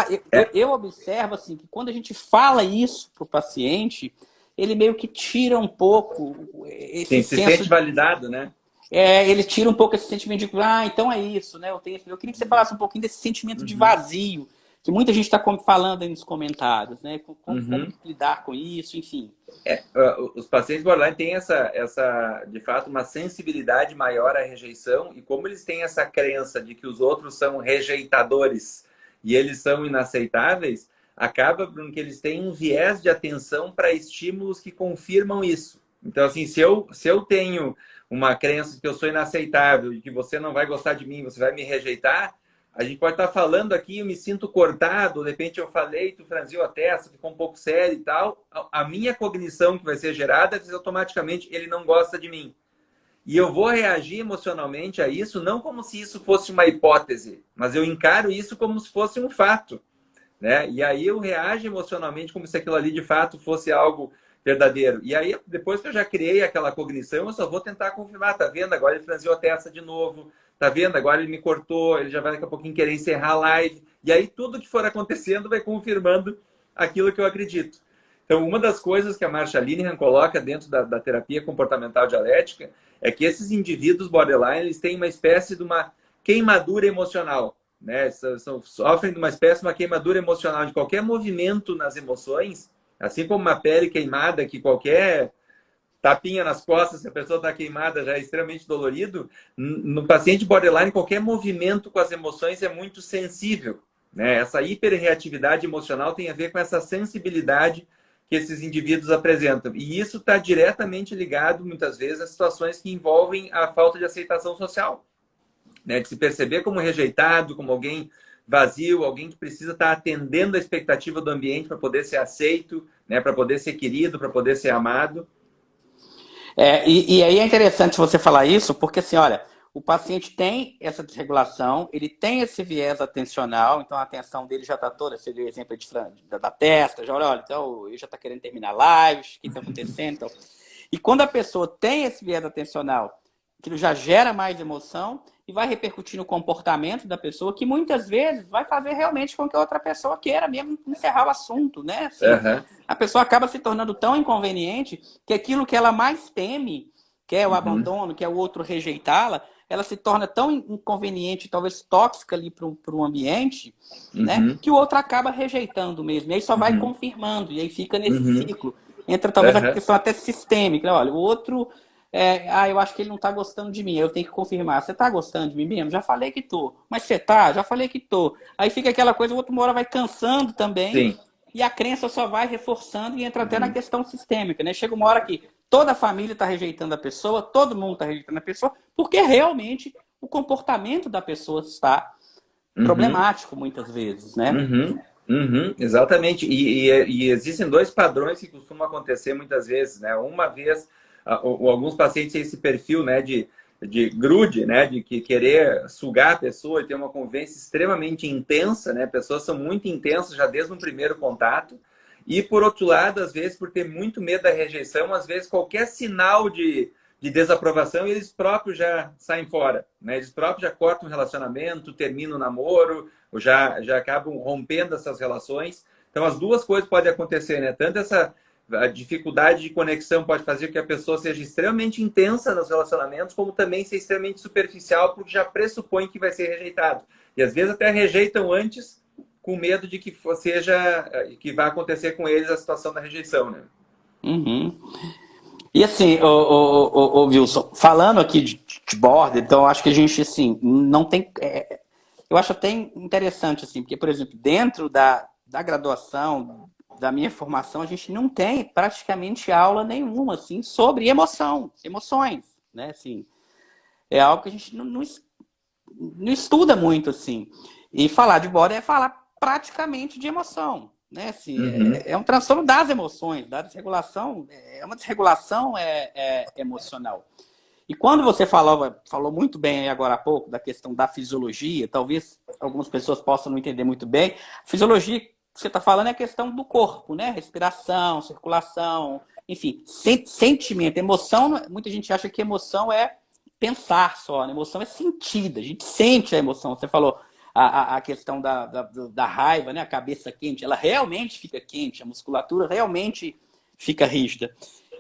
eu observo assim que quando a gente fala isso para o paciente, ele meio que tira um pouco esse se sente validado, né? Ele tira um pouco esse sentimento de então é isso, né? Eu queria que você falasse um pouquinho desse sentimento de vazio que muita gente está falando aí nos comentários, né? Como lidar com isso, enfim. Os pacientes borderline têm de fato, uma sensibilidade maior à rejeição e como eles têm essa crença de que os outros são rejeitadores e eles são inaceitáveis, acaba que eles têm um viés de atenção para estímulos que confirmam isso. Então, assim, se eu tenho uma crença de que eu sou inaceitável e que você não vai gostar de mim, você vai me rejeitar, a gente pode estar falando aqui, eu me sinto cortado, de repente eu falei, tu franziu a testa, ficou um pouco sério e tal. A minha cognição que vai ser gerada é automaticamente ele não gosta de mim. E eu vou reagir emocionalmente a isso, não como se isso fosse uma hipótese, mas eu encaro isso como se fosse um fato. Né? E aí eu reajo emocionalmente como se aquilo ali de fato fosse algo verdadeiro. E aí, depois que eu já criei aquela cognição, eu só vou tentar confirmar. Tá vendo? Agora ele franziu a testa de novo. Tá vendo? Agora ele me cortou. Ele já vai daqui a pouquinho querer encerrar a live. E aí, tudo que for acontecendo vai confirmando aquilo que eu acredito. Então, uma das coisas que a Marsha Linehan coloca dentro da terapia comportamental dialética é que esses indivíduos borderline, eles têm uma espécie de uma queimadura emocional. Né? Sofrem de uma espécie de uma queimadura emocional de qualquer movimento nas emoções. Assim como uma pele queimada, que qualquer tapinha nas costas, se a pessoa está queimada, já é extremamente dolorido. No paciente borderline, qualquer movimento com as emoções é muito sensível. Né? Essa hiperreatividade emocional tem a ver com essa sensibilidade que esses indivíduos apresentam. E isso está diretamente ligado, muitas vezes, a situações que envolvem a falta de aceitação social. Né? De se perceber como rejeitado, como alguém vazio, alguém que precisa estar atendendo a expectativa do ambiente para poder ser aceito, né, para poder ser querido, para poder ser amado. E aí é interessante você falar isso, porque assim, olha, o paciente tem essa desregulação, ele tem esse viés atencional, então a atenção dele já está toda, você deu o exemplo da testa, já olha, então eu já está querendo terminar a live, o que está acontecendo? Então. E quando a pessoa tem esse viés atencional, aquilo já gera mais emoção e vai repercutir no comportamento da pessoa, que muitas vezes vai fazer realmente com que a outra pessoa queira mesmo encerrar o assunto, né? Assim, a pessoa acaba se tornando tão inconveniente que aquilo que ela mais teme, que é o abandono, que é o outro rejeitá-la, ela se torna tão inconveniente, talvez tóxica ali para o ambiente, né? Que o outro acaba rejeitando mesmo. E aí só vai confirmando, e aí fica nesse ciclo. Entra talvez a questão até sistêmica. Né? Olha, o outro... eu acho que ele não está gostando de mim. Eu tenho que confirmar. Você está gostando de mim mesmo? Já falei que tô. Mas você tá? Já falei que tô. Aí fica aquela coisa, o outro uma hora vai cansando também. Sim. E a crença só vai reforçando e entra até na questão sistêmica, né? Chega uma hora que toda a família está rejeitando a pessoa, todo mundo está rejeitando a pessoa, porque realmente o comportamento da pessoa está problemático muitas vezes, né? Exatamente. E existem dois padrões que costumam acontecer muitas vezes, né? Uma vez, alguns pacientes têm esse perfil, né, de grude, né, de querer sugar a pessoa e ter uma convivência extremamente intensa, né? Pessoas são muito intensas já desde um primeiro contato. E, por outro lado, às vezes, por ter muito medo da rejeição, às vezes qualquer sinal de desaprovação, eles próprios já saem fora, né? Eles próprios já cortam o relacionamento, terminam o namoro, ou já acabam rompendo essas relações. Então, as duas coisas podem acontecer, né? Tanto a dificuldade de conexão pode fazer com que a pessoa seja extremamente intensa nos relacionamentos, como também ser extremamente superficial, porque já pressupõe que vai ser rejeitado. E, às vezes, até rejeitam antes, com medo de que que vai acontecer com eles a situação da rejeição, né? E assim, o Wilson, falando aqui de border, então eu acho que a gente, assim, não tem... eu acho até interessante, assim, porque, por exemplo, dentro da graduação, da minha formação, a gente não tem praticamente aula nenhuma, assim, sobre emoções, né, assim. É algo que a gente não estuda muito, assim. E falar de border é falar praticamente de emoção, né? Assim, é um transtorno das emoções, da desregulação, é uma desregulação emocional. E quando você falou muito bem aí agora há pouco da questão da fisiologia, talvez algumas pessoas possam não entender muito bem, a fisiologia que você está falando é a questão do corpo, né? Respiração, circulação, enfim, sentimento, emoção, muita gente acha que emoção é pensar só, né? Emoção é sentida, a gente sente a emoção. Você falou a questão da raiva, né? A cabeça quente, ela realmente fica quente, a musculatura realmente fica rígida.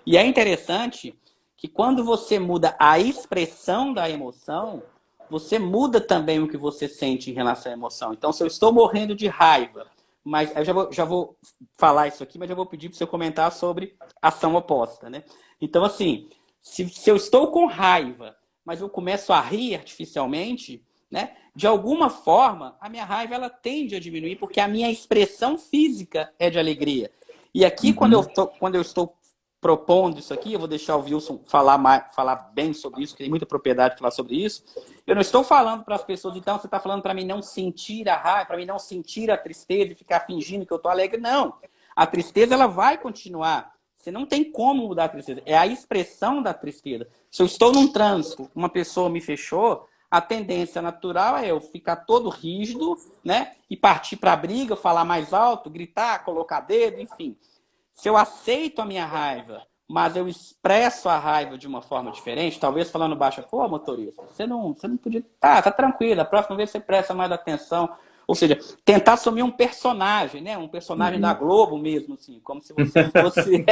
E é interessante que quando você muda a expressão da emoção, você muda também o que você sente em relação à emoção. Então, se eu estou morrendo de raiva, mas eu já vou falar isso aqui, mas eu vou pedir para você comentar sobre ação oposta, né? Então, assim, se eu estou com raiva, mas eu começo a rir artificialmente, né? De alguma forma, a minha raiva ela tende a diminuir, porque a minha expressão física é de alegria. E aqui, quando eu estou propondo isso aqui, eu vou deixar o Wilson falar bem sobre isso, que tem muita propriedade para falar sobre isso. Eu não estou falando para as pessoas, então você está falando para mim não sentir a raiva, para mim não sentir a tristeza e ficar fingindo que eu estou alegre. Não. A tristeza ela vai continuar. Você não tem como mudar a tristeza. É a expressão da tristeza. Se eu estou num trânsito, uma pessoa me fechou, a tendência natural é eu ficar todo rígido, né? E partir para a briga, falar mais alto, gritar, colocar dedo, enfim. Se eu aceito a minha raiva, mas eu expresso a raiva de uma forma diferente, talvez falando baixo, pô, motorista, você não podia... Tá tranquilo, a próxima vez você presta mais atenção. Ou seja, tentar assumir um personagem, né? Um personagem da Globo mesmo, assim, como se você fosse,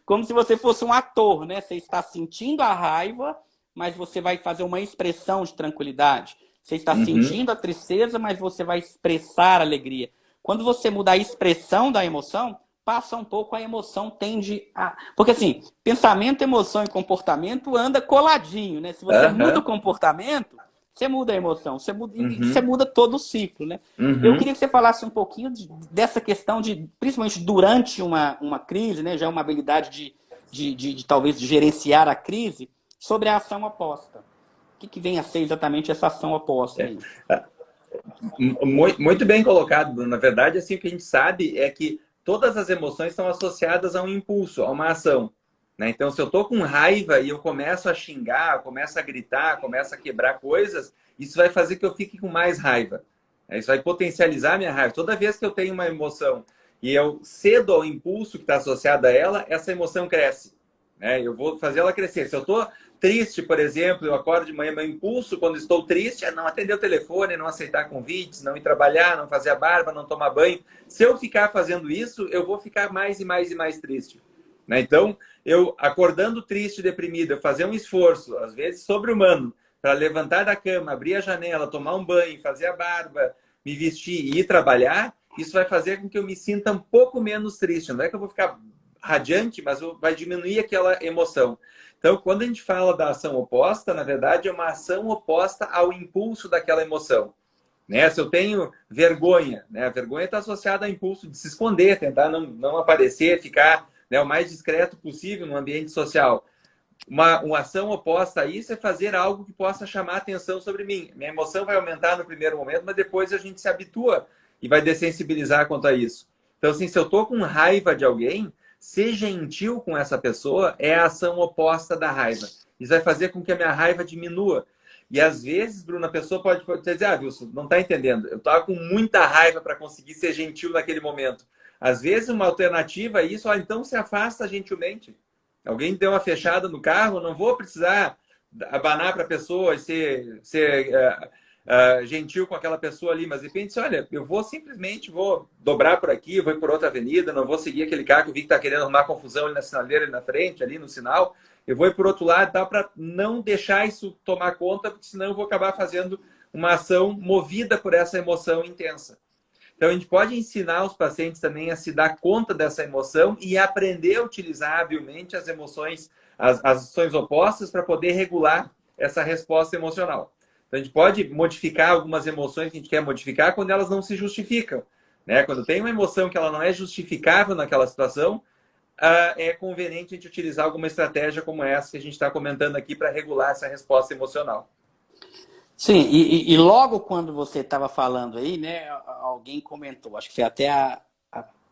como se você fosse um ator, né? Você está sentindo a raiva, mas você vai fazer uma expressão de tranquilidade. Você está sentindo a tristeza, mas você vai expressar a alegria. Quando você muda a expressão da emoção, passa um pouco, a emoção tende a... Porque assim, pensamento, emoção e comportamento anda coladinho, né? Se você muda o comportamento, você muda a emoção, você muda todo o ciclo, né? Eu queria que você falasse um pouquinho dessa questão de, principalmente durante uma crise, né? Já é uma habilidade de talvez de gerenciar a crise, sobre a ação oposta. O que vem a ser exatamente essa ação oposta aí? Muito bem colocado, Bruno. Na verdade, assim, o que a gente sabe é que todas as emoções estão associadas a um impulso, a uma ação. né? Então, se eu tô com raiva e eu começo a xingar, começo a gritar, começo a quebrar coisas, isso vai fazer que eu fique com mais raiva. Isso vai potencializar a minha raiva. Toda vez que eu tenho uma emoção e eu cedo ao impulso que está associado a ela, essa emoção cresce, né? Eu vou fazer ela crescer. Se eu estou triste, por exemplo, eu acordo de manhã, meu impulso quando estou triste é não atender o telefone, não aceitar convites, não ir trabalhar, não fazer a barba, não tomar banho. Se eu ficar fazendo isso, eu vou ficar mais e mais e mais triste, né? Então, eu acordando triste, deprimido, eu fazer um esforço, às vezes sobre-humano, para levantar da cama, abrir a janela, tomar um banho, fazer a barba, me vestir e ir trabalhar, isso vai fazer com que eu me sinta um pouco menos triste. Não é que eu vou ficar radiante, mas vai diminuir aquela emoção. Então, quando a gente fala da ação oposta, na verdade, é uma ação oposta ao impulso daquela emoção, né? Se eu tenho vergonha, né? A vergonha está associada ao impulso de se esconder, tentar não aparecer, ficar, né, o mais discreto possível no ambiente social. Uma ação oposta a isso é fazer algo que possa chamar atenção sobre mim. Minha emoção vai aumentar no primeiro momento, mas depois a gente se habitua e vai dessensibilizar quanto a isso. Então, assim, se eu estou com raiva de alguém, ser gentil com essa pessoa é a ação oposta da raiva. Isso vai fazer com que a minha raiva diminua. E às vezes, Bruna, a pessoa pode dizer, ah, Wilson, não está entendendo. Eu estava com muita raiva para conseguir ser gentil naquele momento. Às vezes, uma alternativa é isso, ó, então se afasta gentilmente. Alguém deu uma fechada no carro, não vou precisar abanar para a pessoa e ser gentil com aquela pessoa ali, mas de repente, olha, eu vou dobrar por aqui, vou ir por outra avenida, não vou seguir aquele carro que eu vi que está querendo arrumar confusão ali na sinaleira, ali na frente, ali no sinal, eu vou ir por outro lado, dá para não deixar isso tomar conta, porque senão eu vou acabar fazendo uma ação movida por essa emoção intensa. Então, a gente pode ensinar os pacientes também a se dar conta dessa emoção e aprender a utilizar habilmente as emoções, as ações opostas para poder regular essa resposta emocional. Então, a gente pode modificar algumas emoções que a gente quer modificar quando elas não se justificam, né? Quando tem uma emoção que ela não é justificável naquela situação, é conveniente a gente utilizar alguma estratégia como essa que a gente está comentando aqui para regular essa resposta emocional. Sim, e logo quando você estava falando aí, né, alguém comentou, acho que foi até a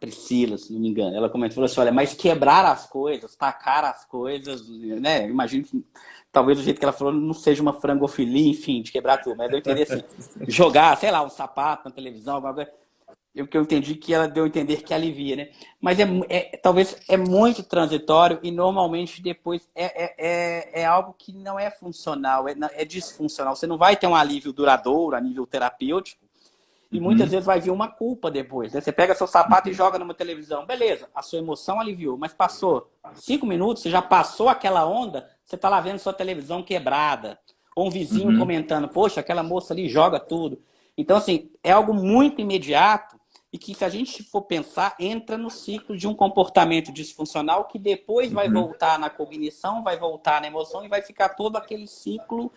Priscila, se não me engano, ela comentou, falou assim, olha, mas quebrar as coisas, tacar as coisas, né, imagino que talvez o jeito que ela falou não seja uma frangofilia, enfim, de quebrar tudo, mas eu entendi assim, jogar, sei lá, um sapato na televisão, alguma coisa. O que eu entendi que ela deu a entender que alivia, né? Mas talvez é muito transitório e normalmente depois é algo que não é funcional, é disfuncional. Você não vai ter um alívio duradouro a nível terapêutico e muitas vezes vai vir uma culpa depois, né? Você pega seu sapato e joga numa televisão. Beleza, a sua emoção aliviou, mas passou 5 minutos, você já passou aquela onda, você está lá vendo sua televisão quebrada. Ou um vizinho comentando, poxa, aquela moça ali joga tudo. Então, assim, é algo muito imediato e que, se a gente for pensar, entra no ciclo de um comportamento disfuncional que depois vai voltar na cognição, vai voltar na emoção e vai ficar todo aquele ciclo,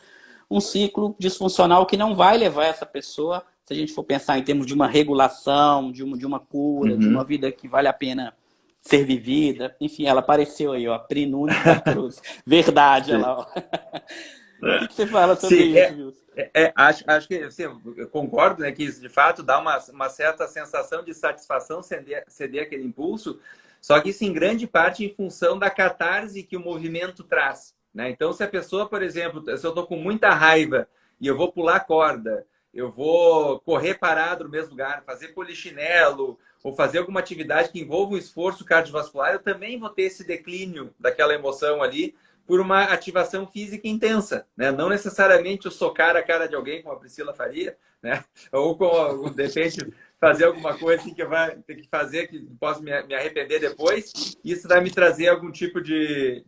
um ciclo disfuncional que não vai levar essa pessoa, se a gente for pensar em termos de uma regulação, de uma cura, de uma vida que vale a pena ser vivida. Enfim, ela apareceu aí, ó, Pri Nunes da Cruz. Verdade, ela, ó. O que você fala sobre isso, Wilson? Acho que assim, eu concordo, né, que isso de fato dá uma certa sensação de satisfação ceder aquele impulso, só que isso em grande parte em função da catarse que o movimento traz, né? Então, se a pessoa, por exemplo, se eu estou com muita raiva e eu vou pular corda, eu vou correr parado no mesmo lugar, fazer polichinelo ou fazer alguma atividade que envolva um esforço cardiovascular, eu também vou ter esse declínio daquela emoção ali, por uma ativação física intensa, né? Não necessariamente o socar a cara de alguém, como a Priscila faria, né? Ou com, de repente, fazer alguma coisa assim que vai ter que fazer, que posso me arrepender depois. Isso vai me trazer algum tipo de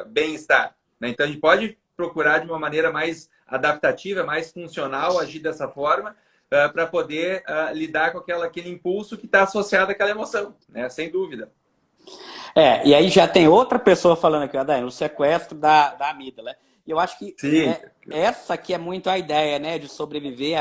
bem-estar, né? Então, a gente pode procurar de uma maneira mais adaptativa, mais funcional, agir dessa forma, para poder lidar com aquele impulso que está associado àquela emoção, né? Sem dúvida. E aí já tem outra pessoa falando aqui, Adair, o sequestro da amígdala. E eu acho que essa aqui é muito a ideia, né, de sobreviver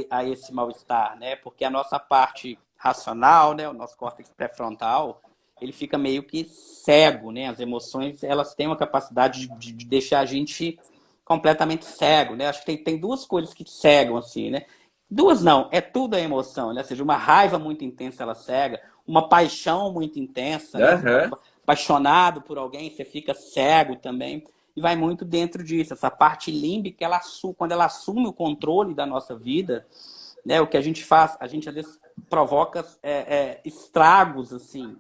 a esse mal-estar, né? Porque a nossa parte racional, né, o nosso córtex pré-frontal, ele fica meio que cego, né? As emoções, elas têm uma capacidade de deixar a gente completamente cego, né? Acho que tem duas coisas que cegam, assim, né? Duas não, é tudo a emoção, né? Ou seja, uma raiva muito intensa, ela cega, uma paixão muito intensa, né? apaixonado por alguém, você fica cego também. E vai muito dentro disso. Essa parte límbica, quando ela assume o controle da nossa vida, né, o que a gente faz, a gente às vezes provoca estragos assim,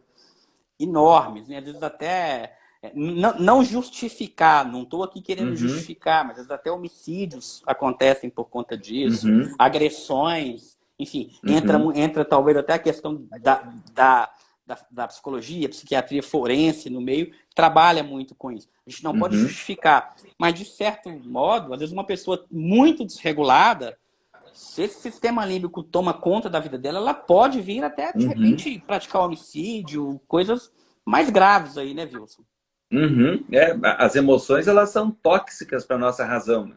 enormes, né? Às vezes até não justificar, não estou aqui querendo justificar, mas às vezes até homicídios acontecem por conta disso, agressões, enfim, entra talvez até a questão da psicologia, psiquiatria forense no meio, trabalha muito com isso. A gente não pode justificar, mas de certo modo, às vezes uma pessoa muito desregulada, se esse sistema límbico toma conta da vida dela, ela pode vir até, de repente, praticar homicídio, coisas mais graves aí, né, Wilson? As emoções, elas são tóxicas para a nossa razão, né?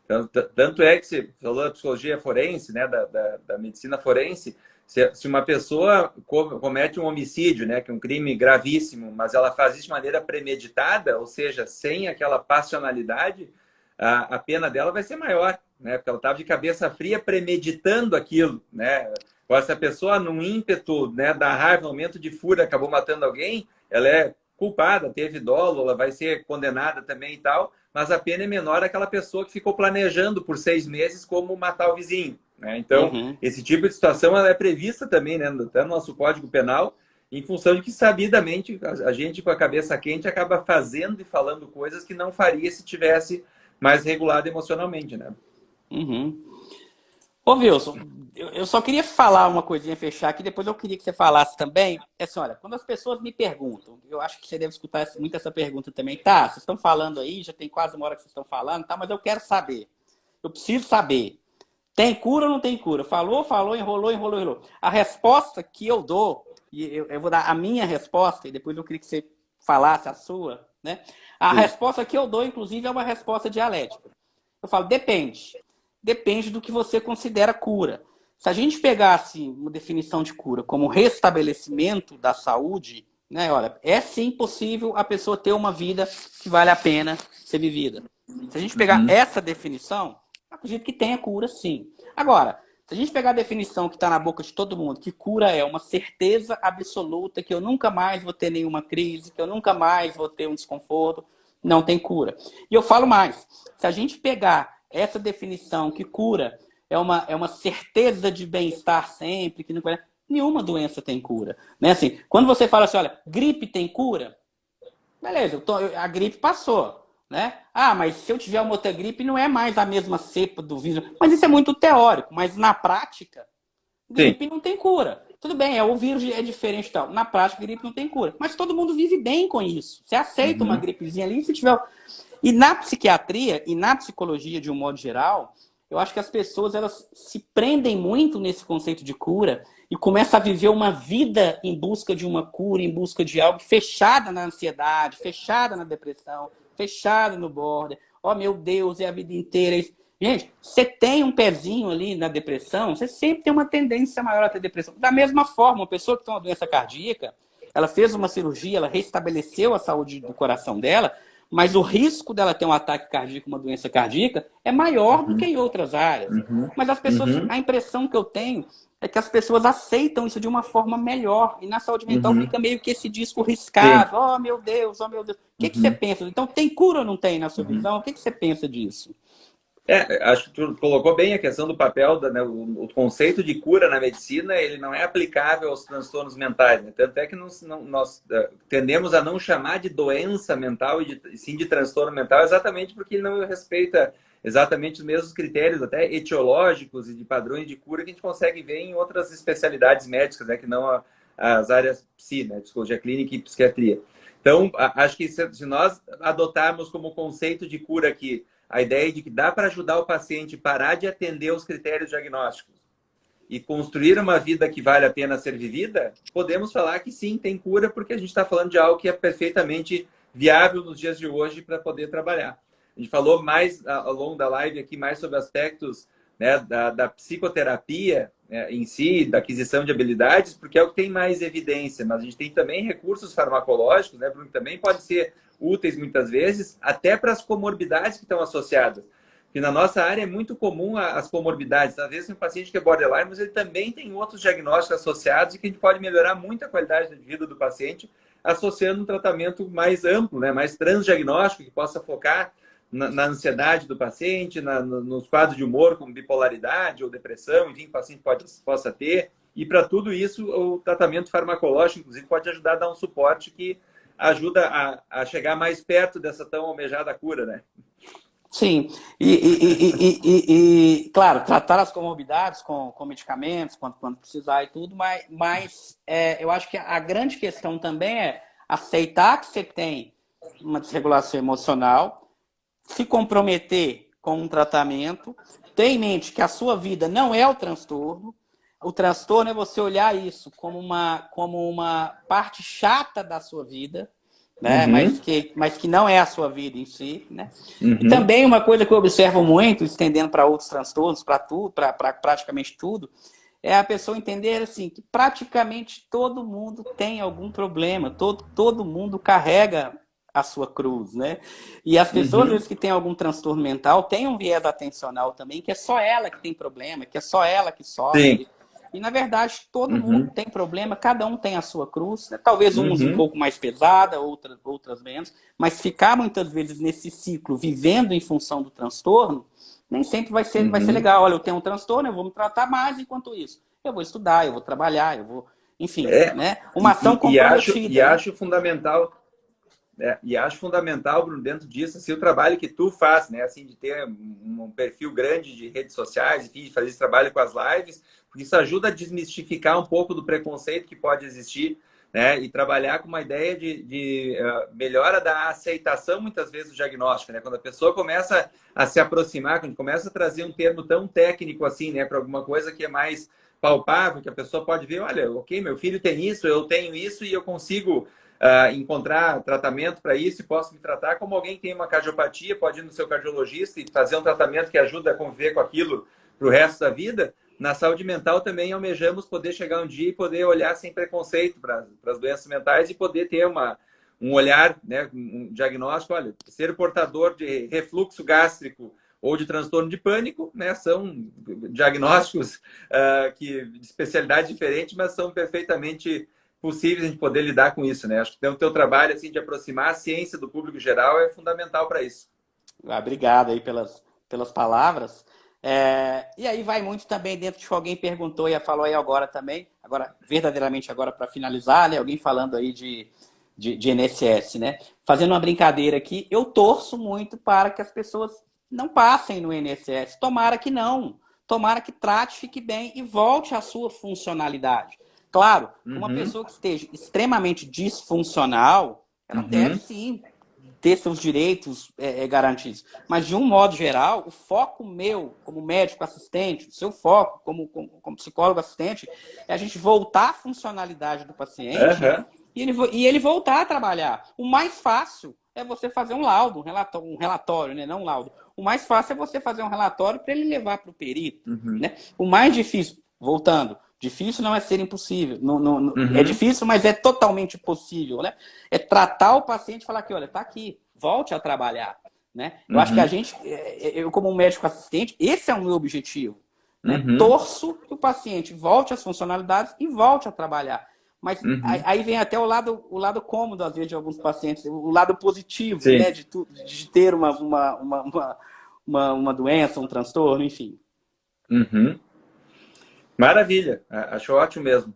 Então, tanto é que você falou da psicologia forense, né, da medicina forense, se uma pessoa comete um homicídio, né, que é um crime gravíssimo, mas ela faz isso de maneira premeditada, ou seja, sem aquela passionalidade, a pena dela vai ser maior, né, porque ela estava de cabeça fria premeditando aquilo, né? Ou essa pessoa, num ímpeto, né, da raiva, no momento de fúria, acabou matando alguém, ela é culpada, teve dolo, ela vai ser condenada também e tal, mas a pena é menor àquela pessoa que ficou planejando por 6 meses como matar o vizinho, né? Então, esse tipo de situação ela é prevista também, né, até no nosso Código Penal, em função de que, sabidamente, a gente com a cabeça quente acaba fazendo e falando coisas que não faria se tivesse mais regulado emocionalmente, né? Ô, Wilson, eu só queria falar uma coisinha, fechar aqui, depois eu queria que você falasse também. É assim, olha, quando as pessoas me perguntam, eu acho que você deve escutar muito essa pergunta também. Tá, vocês estão falando aí, já tem quase uma hora que vocês estão falando, tá, mas eu quero saber. Eu preciso saber. Tem cura ou não tem cura? Falou, enrolou. A resposta que eu dou, e eu vou dar a minha resposta, e depois eu queria que você falasse a sua, né? A resposta que eu dou, inclusive, é uma resposta dialética. Eu falo, depende. Depende do que você considera cura. Se a gente pegasse uma definição de cura como restabelecimento da saúde, né, olha, é sim possível a pessoa ter uma vida que vale a pena ser vivida. Se a gente pegar essa definição, acredito que tenha cura, sim. Agora, se a gente pegar a definição que está na boca de todo mundo, que cura é uma certeza absoluta que eu nunca mais vou ter nenhuma crise, que eu nunca mais vou ter um desconforto, não tem cura. E eu falo mais, se a gente pegar essa definição que cura é uma certeza de bem-estar sempre, que não, nenhuma doença tem cura. Né? Assim, quando você fala assim, olha, gripe tem cura, beleza, a gripe passou. Né? Ah, mas se eu tiver uma outra gripe, não é mais a mesma cepa do vírus. Mas isso é muito teórico, mas na prática, gripe não tem cura. Tudo bem, o vírus é diferente e tal. Na prática, gripe não tem cura. Mas todo mundo vive bem com isso. Você aceita uma gripezinha ali, se tiver... E na psiquiatria e na psicologia, de um modo geral, eu acho que as pessoas elas se prendem muito nesse conceito de cura e começam a viver uma vida em busca de uma cura, em busca de algo, fechada na ansiedade, fechada na depressão, fechada no border. Oh, meu Deus, é a vida inteira. Gente, você tem um pezinho ali na depressão, você sempre tem uma tendência maior a ter depressão. Da mesma forma, uma pessoa que tem uma doença cardíaca, ela fez uma cirurgia, ela restabeleceu a saúde do coração dela, mas o risco dela ter um ataque cardíaco, uma doença cardíaca, é maior do que em outras áreas. Mas as pessoas, a impressão que eu tenho é que as pessoas aceitam isso de uma forma melhor. E na saúde mental fica meio que esse disco riscado. Oh, meu Deus, oh, meu Deus. O que você pensa? Então, tem cura ou não tem na sua visão? O que você pensa disso? Acho que tu colocou bem a questão do papel, né, o conceito de cura na medicina, ele não é aplicável aos transtornos mentais, né? Tanto é que nós tendemos a não chamar de doença mental e sim de transtorno mental, exatamente porque ele não respeita exatamente os mesmos critérios, até etiológicos e de padrões de cura que a gente consegue ver em outras especialidades médicas, né, que não as áreas psi, né, psicologia clínica e psiquiatria. Então, acho que se nós adotarmos como conceito de cura aqui a ideia de que dá para ajudar o paciente a parar de atender os critérios diagnósticos e construir uma vida que vale a pena ser vivida, podemos falar que sim, tem cura, porque a gente está falando de algo que é perfeitamente viável nos dias de hoje para poder trabalhar. A gente falou mais ao longo da live aqui, mais sobre aspectos, né, da psicoterapia, né, em si, da aquisição de habilidades, porque é o que tem mais evidência, mas a gente tem também recursos farmacológicos, né, que também podem ser úteis muitas vezes, até para as comorbidades que estão associadas. Porque na nossa área é muito comum as comorbidades. Às vezes tem um paciente que é borderline, mas ele também tem outros diagnósticos associados e que a gente pode melhorar muito a qualidade de vida do paciente associando um tratamento mais amplo, né? Mais transdiagnóstico, que possa focar na ansiedade do paciente, nos quadros de humor, como bipolaridade ou depressão, enfim, que o paciente possa ter. E para tudo isso, o tratamento farmacológico, inclusive, pode ajudar a dar um suporte que ajuda a chegar mais perto dessa tão almejada cura, né? Sim, claro, tratar as comorbidades com medicamentos, quando precisar e tudo, mas eu acho que a grande questão também é aceitar que você tem uma desregulação emocional, se comprometer com um tratamento, ter em mente que a sua vida não é o transtorno é você olhar isso como uma parte chata da sua vida, né? Uhum. Mas que não é a sua vida em si, né? E Uhum. também uma coisa que eu observo muito, estendendo para outros transtornos, para tudo, para praticamente tudo, é a pessoa entender assim que praticamente todo mundo tem algum problema, todo mundo carrega a sua cruz, né? E as pessoas, às Uhum. vezes, que têm algum transtorno mental, têm um viés atencional também, que é só ela que tem problema, que é só ela que Sim. sofre. E, na verdade, todo mundo Uhum. tem problema, cada um tem a sua cruz, né? Talvez uns um Uhum. pouco mais pesada, outras menos, mas ficar muitas vezes nesse ciclo, vivendo em função do transtorno, nem sempre vai ser Uhum. legal. Olha, eu tenho um transtorno, eu vou me tratar mais enquanto isso. Eu vou estudar, eu vou trabalhar, eu vou... Enfim, É, né? Uma ação e comprometida, né? acho fundamental. E acho fundamental, Bruno, dentro disso, assim, o trabalho que tu faz, né? Assim, de ter um perfil grande de redes sociais, enfim, de fazer esse trabalho com as lives, porque isso ajuda a desmistificar um pouco do preconceito que pode existir, né? E trabalhar com uma ideia de melhora da aceitação, muitas vezes, do diagnóstico, né? Quando a pessoa começa a se aproximar, quando começa a trazer um termo tão técnico assim, né? Para alguma coisa que é mais palpável, que a pessoa pode ver, olha, ok, meu filho tem isso, eu tenho isso e eu consigo encontrar tratamento para isso e posso me tratar como alguém que tem uma cardiopatia, pode ir no seu cardiologista e fazer um tratamento que ajuda a conviver com aquilo para o resto da vida. Na saúde mental também almejamos poder chegar um dia e poder olhar sem preconceito para as doenças mentais e poder ter um olhar, né, um diagnóstico. Olha, ser portador de refluxo gástrico ou de transtorno de pânico, né, são diagnósticos de especialidade diferente, mas são perfeitamente possíveis a gente poder lidar com isso, né? Acho que o teu trabalho assim, de aproximar a ciência do público geral é fundamental para isso. Obrigado aí pelas palavras. E aí vai muito também dentro de que alguém perguntou e falou aí agora também, agora verdadeiramente agora para finalizar, né? Alguém falando aí de INSS, né? Fazendo uma brincadeira aqui, eu torço muito para que as pessoas não passem no INSS. Tomara que não. Tomara que trate, fique bem e volte à sua funcionalidade. Claro, uma Uhum. pessoa que esteja extremamente disfuncional, ela deve Uhum. sim ter seus direitos garantidos. Mas, de um modo geral, o foco meu, como médico assistente, o seu foco como psicólogo assistente, é a gente voltar à funcionalidade do paciente Uhum. e ele voltar a trabalhar. O mais fácil é você fazer um laudo, um relatório, né? Não um laudo. O mais fácil é você fazer um relatório para ele levar para o perito. Uhum. Né? O mais difícil, voltando, difícil não é ser impossível. É Uhum. difícil, mas é totalmente possível, né? É tratar o paciente e falar que, olha, tá aqui, volte a trabalhar, né? Eu acho que a Uhum. gente, eu como um médico assistente, esse é o meu objetivo, né? Uhum. Torço que o paciente volte às funcionalidades e volte a trabalhar. Mas Uhum. aí vem até o lado cômodo, às vezes, de alguns pacientes, o lado positivo, Sim. né? De ter uma doença, um transtorno, enfim. Uhum. Maravilha. Acho ótimo mesmo.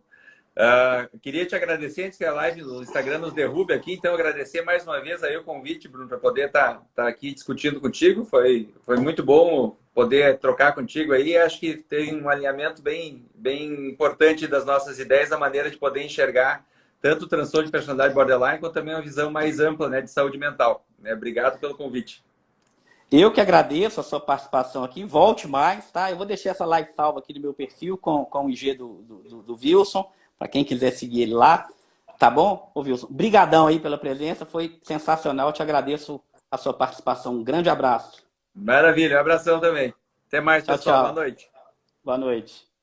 Queria te agradecer antes que a live no Instagram nos derrube aqui, então agradecer mais uma vez aí o convite, Bruno, para poder estar aqui discutindo contigo. Foi muito bom poder trocar contigo aí. Acho que tem um alinhamento bem importante das nossas ideias, a maneira de poder enxergar tanto o transtorno de personalidade borderline, quanto também uma visão mais ampla, né, de saúde mental. Né? Obrigado pelo convite. Eu que agradeço a sua participação aqui. Volte mais, tá? Eu vou deixar essa live salva aqui no meu perfil com o IG do Wilson, para quem quiser seguir ele lá. Tá bom, ô Wilson? Brigadão aí pela presença, foi sensacional. Eu te agradeço a sua participação. Um grande abraço. Maravilha, um abração também. Até mais, Tchau, pessoal. Boa tchau. noite. Boa noite.